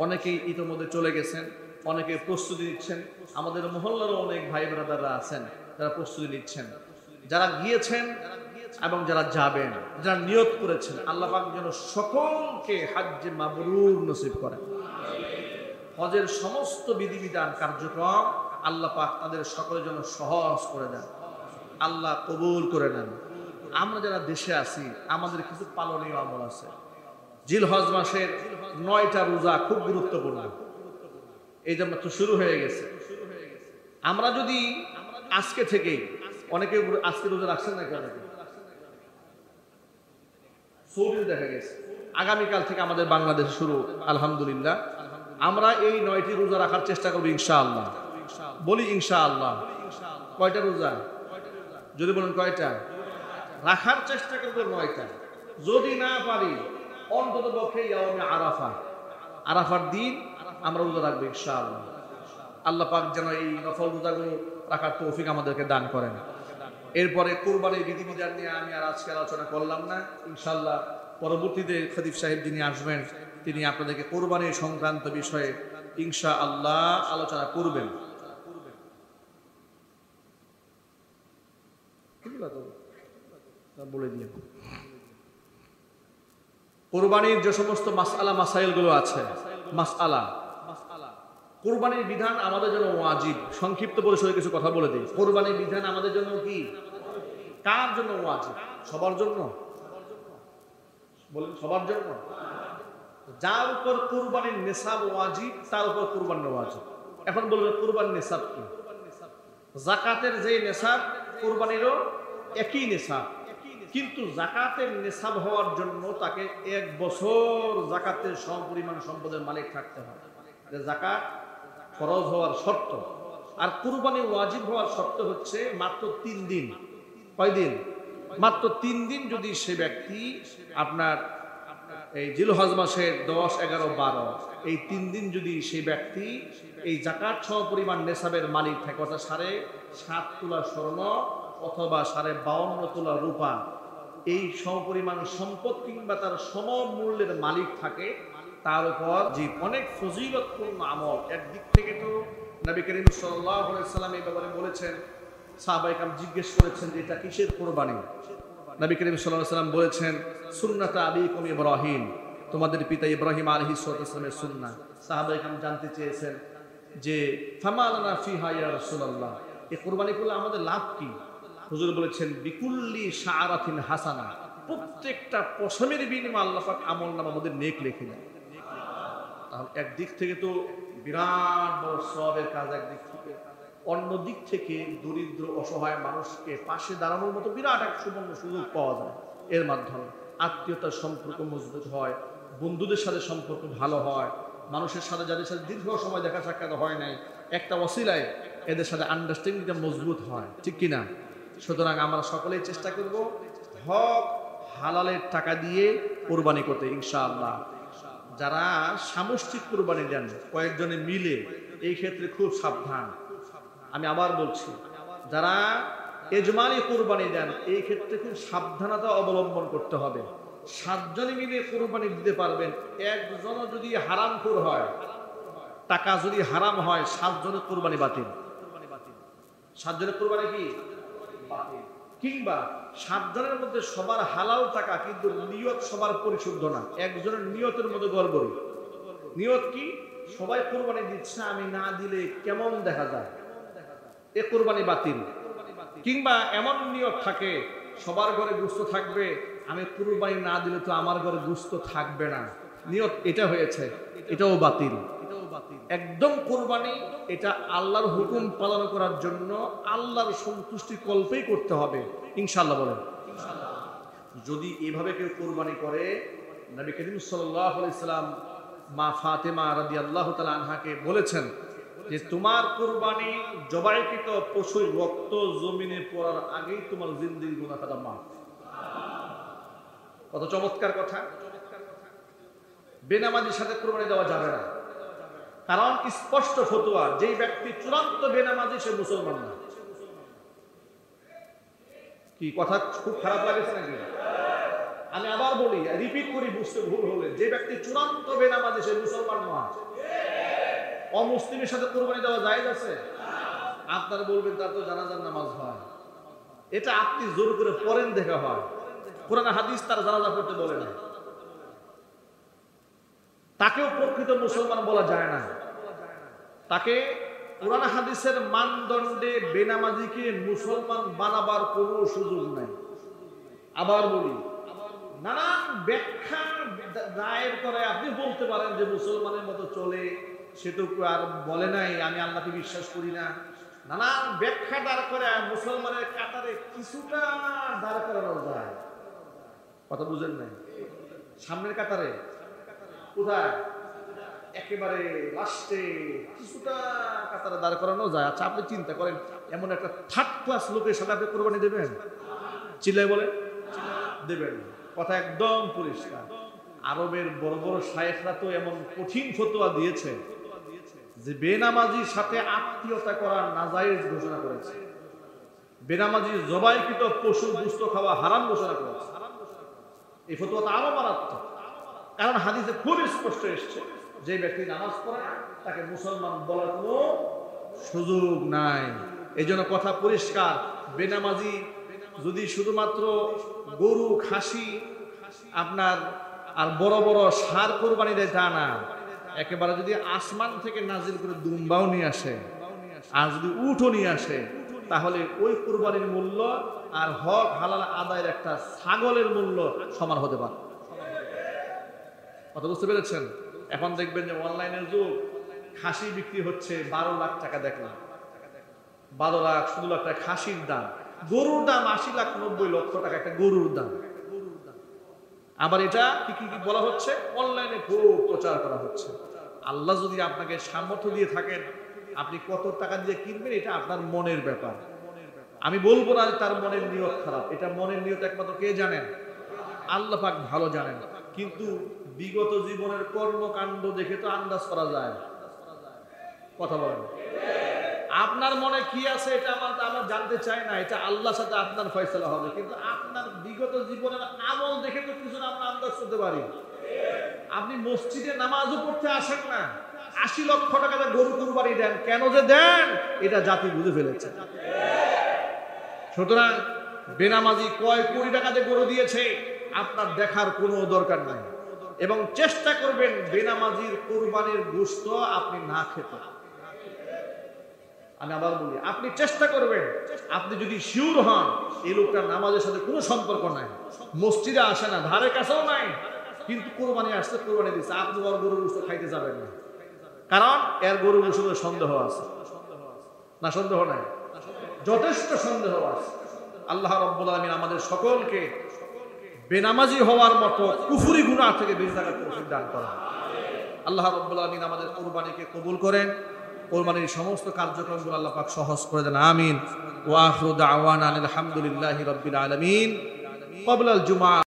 [SPEAKER 1] অনেকেই ইতিমধ্যে চলে গেছেন, অনেকে প্রস্তুতি নিচ্ছেন। আমাদের মহল্লারও অনেক ভাই ব্রাদাররা আছেন যারা প্রস্তুতি নিচ্ছেন। যারা গিয়েছেন এবং যারা যাবেন, যারা নিয়ত করেছেন, আল্লাহ পাক যেন সকলকে হাজ্জে মাবরুর নসিব করেন। হজের সমস্ত বিধিবিধান কার্যক্রম আল্লাহ পাক তাদের সকলের জন্য সহজ করে দেন, আল্লাহ কবুল করে নেন। আমরা যারা দেশে আছি আমাদের কিছু পালনীয় আমল আছে। জিলহজ মাসের 9টা রোজা খুব গুরুত্বপূর্ণ। এই যে মাত্র শুরু হয়ে গেছে, আমরা যদি আজকে থেকে, অনেকে আজকে রোজা রাখছেন নাকি, অনেকে সৌদি দেখা গেছে আগামীকাল থেকে আমাদের বাংলাদেশে শুরু। আলহামদুলিল্লাহ, আমরা এই 9টি রোজা রাখার চেষ্টা করবো ইনশাআল্লাহ। বলি ইনশাআল্লাহ। কয়টা রোজা? যদি বলেন কয়টা, রাখার চেষ্টা করবো 9টা। যদি না পারি অন্তত পক্ষে ইয়াউমে আরাফা, আরাফার দিন আমরা রোজা রাখবো ইনশাআল্লাহ। আল্লাহ পাক যেন এই নফল রোজাগুলো রাখার তৌফিক আমাদেরকে দান করেন। এরপরে কুরবানির বিধিবিধান নিয়ে আমি আর আজকে আলোচনা করলাম না। ইনশাআল্লাহ পরবর্তীতে খতিব সাহেব যিনি আসবেন তিনি আপনাদেরকে কুরবানির সংক্রান্ত বিষয়ে ইনশাআল্লাহ আলোচনা করবেন। বলে দিয়ে কুরবানির যে সমস্ত মাসআলা মাসাইল গুলো আছে, মাসআলা কুরবানির বিধান আমাদের জন্য ওয়াজিব। সংক্ষিপ্ত পরিসরে কিছু কথা বলে দিই। কুরবানির বিধান আমাদের জন্য কি, কার জন্য ওয়াজিব? সবার জন্য। বলেন সবার জন্য। যার উপর কুরবানির নিসাব ওয়াজিব তার উপর কুরবানি ওয়াজিব। এখন বলবেন কুরবানির নিসাব কি? যাকাতের যে নিসাব কুরবানিরও একই নিসাব, কিন্তু যাকাতের নিসাব হওয়ার জন্য তাকে 1 বছর যাকাতের সমপরিমাণ সম্পদের মালিক থাকতে হয়। যাকাত ফরজ হওয়ার শর্ত। আর কুরবানি ওয়াজিব হওয়ার শর্ত হচ্ছে মাত্র 3 দিন। কয় দিন? মাত্র 3 দিন যদি সে ব্যক্তি আপনার এই জিলহজ মাসের 10, 11, 12 এই 3 দিন যদি সেই ব্যক্তি এই যাকাত সমপরিমাণ নেসাবের মালিক থাকে, অর্থাৎ 7.5 তোলা স্বর্ণ অথবা 52.5 তোলা রূপা, এই সমপরিমাণ সম্পদ কিংবা তার সমমূল্যের মালিক থাকে, তার উপর যে অনেক ফজিলতপূর্ণ আমল। একদিক থেকে তো নবী করিম সাল্লাল্লাহু আলাইহি ওয়াসাল্লাম এই ব্যাপারে বলেছেন, সাহাবায়ে কেরাম জিজ্ঞেস করেছেন যে এটা কিসের কুরবানি? নবী করিম সাল্লাল্লাহু আলাইহি ওয়াসাল্লাম বলেছেন সুন্নাতা আবিকুম ইব্রাহিম, তোমাদের পিতা ইব্রাহিম আলাইহিস সালামের সুন্নাহ। সাহাবায়ে কেরাম জানতে চেয়েছেন যে ফামা লানা ফিহা ইয়া রাসূলুল্লাহ, এই কুরবানি করলে আমাদের লাভ কি? হুজুর বলেছেন বিকুল্লি শাআরাতিন হাসানা, প্রত্যেকটা পশমের বিনিময়ে আল্লাহ পাক আমলনামা আমাদের নেক লিখে দেন। তাহলে একদিক থেকে তো বিরাট বড় সওয়াবের কাজ একদিক থেকে, অন্য দিক থেকে দরিদ্র অসহায় মানুষকে পাশে দাঁড়ানোর মতো বিরাট এক সুবর্ণ সুযোগ পাওয়া যায়। এর মাধ্যমে আত্মীয়তার সম্পর্ক মজবুত হয়, বন্ধুদের সাথে সম্পর্ক ভালো হয়, মানুষের সাথে যাদের সাথে দীর্ঘ সময় দেখা সাক্ষাৎ হয় নাই, একটা ওসিলায় এদের সাথে আন্ডারস্ট্যান্ডিংটা মজবুত হয়, ঠিক কিনা? সুতরাং আমরা সকলেই চেষ্টা করব হক হালালের টাকা দিয়ে কোরবানি করতে ইনশাআল্লাহ। যারা সামষ্টিক কোরবানি দেন কয়েকজনে মিলে, এই ক্ষেত্রে খুব সাবধান। আমি আবার বলছি, যারা এজমালি কোরবানি দেন এই ক্ষেত্রে খুব সাবধানতা অবলম্বন করতে হবে। 7 জনে মিলে কোরবানি দিতে পারবেন, একজনও যদি হারামখোর হয়, টাকা যদি হারাম হয়, 7 জনের কোরবানি বাতিল। 7 জনের কোরবানি কি বাতিল। কিংবা 7 জনের মধ্যে সবার হালাল টাকা, কিন্তু নিয়ত সবার পরিশুদ্ধ না, একজনের নিয়তের মধ্যে গড়বড়। নিয়ত কি? সবাই কোরবানি দিচ্ছে, আমি না দিলে কেমন দেখা যায়, এ কোরবানি বাতিল। কিংবা এমন নিয়ত থাকে সবার ঘরে গোশত থাকবে, আমি কুরবানি না দিলে তো আমার ঘরে গোশত থাকবে না, নিয়ত এটা হয়েছে, এটাও বাতিল। একদম কুরবানি এটা আল্লাহর হুকুম পালন করার জন্য আল্লাহর সন্তুষ্টি কল্পেই করতে হবে ইনশাআল্লাহ। বলেন যদি এভাবে কেউ কুরবানি করে, নবী করিম সাল্লাল্লাহু আলাইহি সাল্লাম মা ফাতেমা রাদিয়াল্লাহু তাআলা আনহাকে বলেছেন যে তোমার কুরবানি জবাইকৃত পশুর রক্ত জমিনে পড়ার আগেই তোমার জিন্দেগির গুনাহ খাতা মাফ। কত চমৎকার কথা! বেনামাজির সাথে কুরবানি দেওয়া যাবে না, কারণ স্পষ্ট ফতোয়া, যেই ব্যক্তি চূড়ান্ত বেনামাজি সে মুসলমান না। কি কথা খুব খারাপ লাগেছে নাকি? আমি আবার বলি, রিপিট করি বুঝতে ভুল হলে, যে ব্যক্তি চূড়ান্ত বেনামাজি সে মুসলমান নয়। অমুসলিমের সাথে কুরবানি দেওয়া জায়েজ আছে? আপনারা বলবেন তার তো জানাজার নামাজ হয়। এটা আপনি জোর করে পড়েন দেখা হয়, কোরআন হাদিস তার জানাজা পড়তে বলে না। তাকেও প্রকৃত মুসলমান বলা যায় না। তাকে কোরআন হাদিসের মানদণ্ডে বেনামাজিকে মুসলমান বানাবার কোনো সুযোগ নাই। আবার বলি, নানান ব্যাখ্যা দায়ের করে আপনি বলতে পারেন যে মুসলমানের মতো চলে, সেটুকু আর বলে নাই আমি আল্লাহকে বিশ্বাস করি না। নানান ব্যাখ্যা দাঁড় করে মুসলমানের কাতারে কিছুটা দাঁড় করানো যায়। কথা বুঝেন নাই? সামনের কাতারে কোথায়? একেবারে লাস্টে কিছুটা কাতারে দাঁড় করানো যায়। আচ্ছা, আপনি চিন্তা করেন, এমন একটা থার্ড ক্লাস লোকের সাথে আপনি কোরবানি দেবেন? চিল্লাই বলে দেবেন? কথা একদম পরিষ্কার। আরবের বড় বড় শায়েখরা তো এমন কঠিন ফতোয়া দিয়েছে যে বেনামাজির সাথে আত্মীয়তা করা নাজায়েজ ঘোষণা করেছে। বেনামাজি জবাইকৃত পশুর গোশত খাওয়া হারাম ঘোষণা করেছে। এই ফতোয়াটা আরো মারাত্মক, কারণ হাদিসে খুব স্পষ্ট এসেছে যে ব্যক্তি নামাজ পড়ে তাকে মুসলমান বলার কোনো সুযোগ নাই। এই জন্য কথা পরিষ্কার, বেনামাজি যদি শুধুমাত্র গরু, খাসি আপনার আর বড় বড় ষাঁড় কোরবানি দেয় তা না, একেবারে যদি আসমান থেকে নাজিল করে দুম্বাও নিয়ে আসে আর যদি উটও নিয়ে আসে, তাহলে ওই কোরবানির মূল্য আর হক হালাল আদায়ের একটা ছাগলের মূল্য সমান হতে পারে। কথা বুঝতে পেরেছেন? এখন দেখবেন যে অনলাইনের যুগ, খাসি বিক্রি হচ্ছে 12 লাখ টাকা। দেখলাম 12 লাখ 16 লাখ টাকা খাসির দাম। গরুর দাম 80 লাখ 90 লক্ষ টাকা একটা গরুর দাম। আবার এটা কি বলা হচ্ছে, অনলাইনে খুব প্রচার করা হচ্ছে। আল্লাহ যদি আপনাকে সামর্থ্য দিয়ে থাকেন, আপনি কত টাকা দিয়ে কিনবেন এটা আপনার মনের ব্যাপার। আমি বলবো না তার মনের নিয়ত খারাপ, এটা মনের নিয়ত একমাত্র কে জানেন? আল্লাহ পাক ভালো জানেন। কিন্তু বিগত জীবনের কর্মকাণ্ড দেখে তো আন্দাজ করা যায়। কথা বলেন, আপনার মনে কি আছে এটা আমরা জানতে চাই না, এটা আল্লাহর সাথে আপনার ফয়সালা হবে। কিন্তু আপনার বিগত জীবনের আমল দেখে তো কিছু আমরা আন্দাজ করতে পারি। আপনি মসজিদে নামাজও পড়তে আসেন না, 80 লক্ষ টাকা গরু কুরবানি দেন, কেন যে দেন এটা জাতি বুঝে ফেলেছে। সুতরাং বেনামাজি কয় কোটি টাকা দিয়ে গরু দিয়েছে আপনার দেখার কোনো দরকার নাই, এবং চেষ্টা করবেন বেনামাজির কোরবানির গোশত আপনি না খেতে। আমি আবার বলি, আপনি চেষ্টা করবেন, আপনি যদি শিওর হন এই লোকটার নামাজের সাথে কোনো সম্পর্ক নাই, মসজিদে আসে না, ধারে কাছেও নাই, কিন্তু কোরবানি আসছে, কোরবানি দিচ্ছে, আপনি ওর গরুর গোশত খাইতে যাবেন না, কারণ এর গরুর গোশতে সন্দেহ আছে। না সন্দেহ নাই? যথেষ্ট সন্দেহ আছে। আল্লাহ রাব্বুল আলামিন আমাদের সকলকে বেনামাজি হওয়ার মতো কুফরি গুনাহ থেকে বেঁচে থাকার তৌফিক দান করেন। আল্লাহ রাব্বুল আলামিন আমাদের কুরবানিকে কবুল করেন, কুরবানির সমস্ত কার্যক্রমগুলো আল্লাহ পাক সহজ করে দেন। আমিন। ওয়া আখিরু দাওয়ানা আলহামদুলিল্লাহি রাব্বিল আলামিন। ক্বাবলাল জুমআ।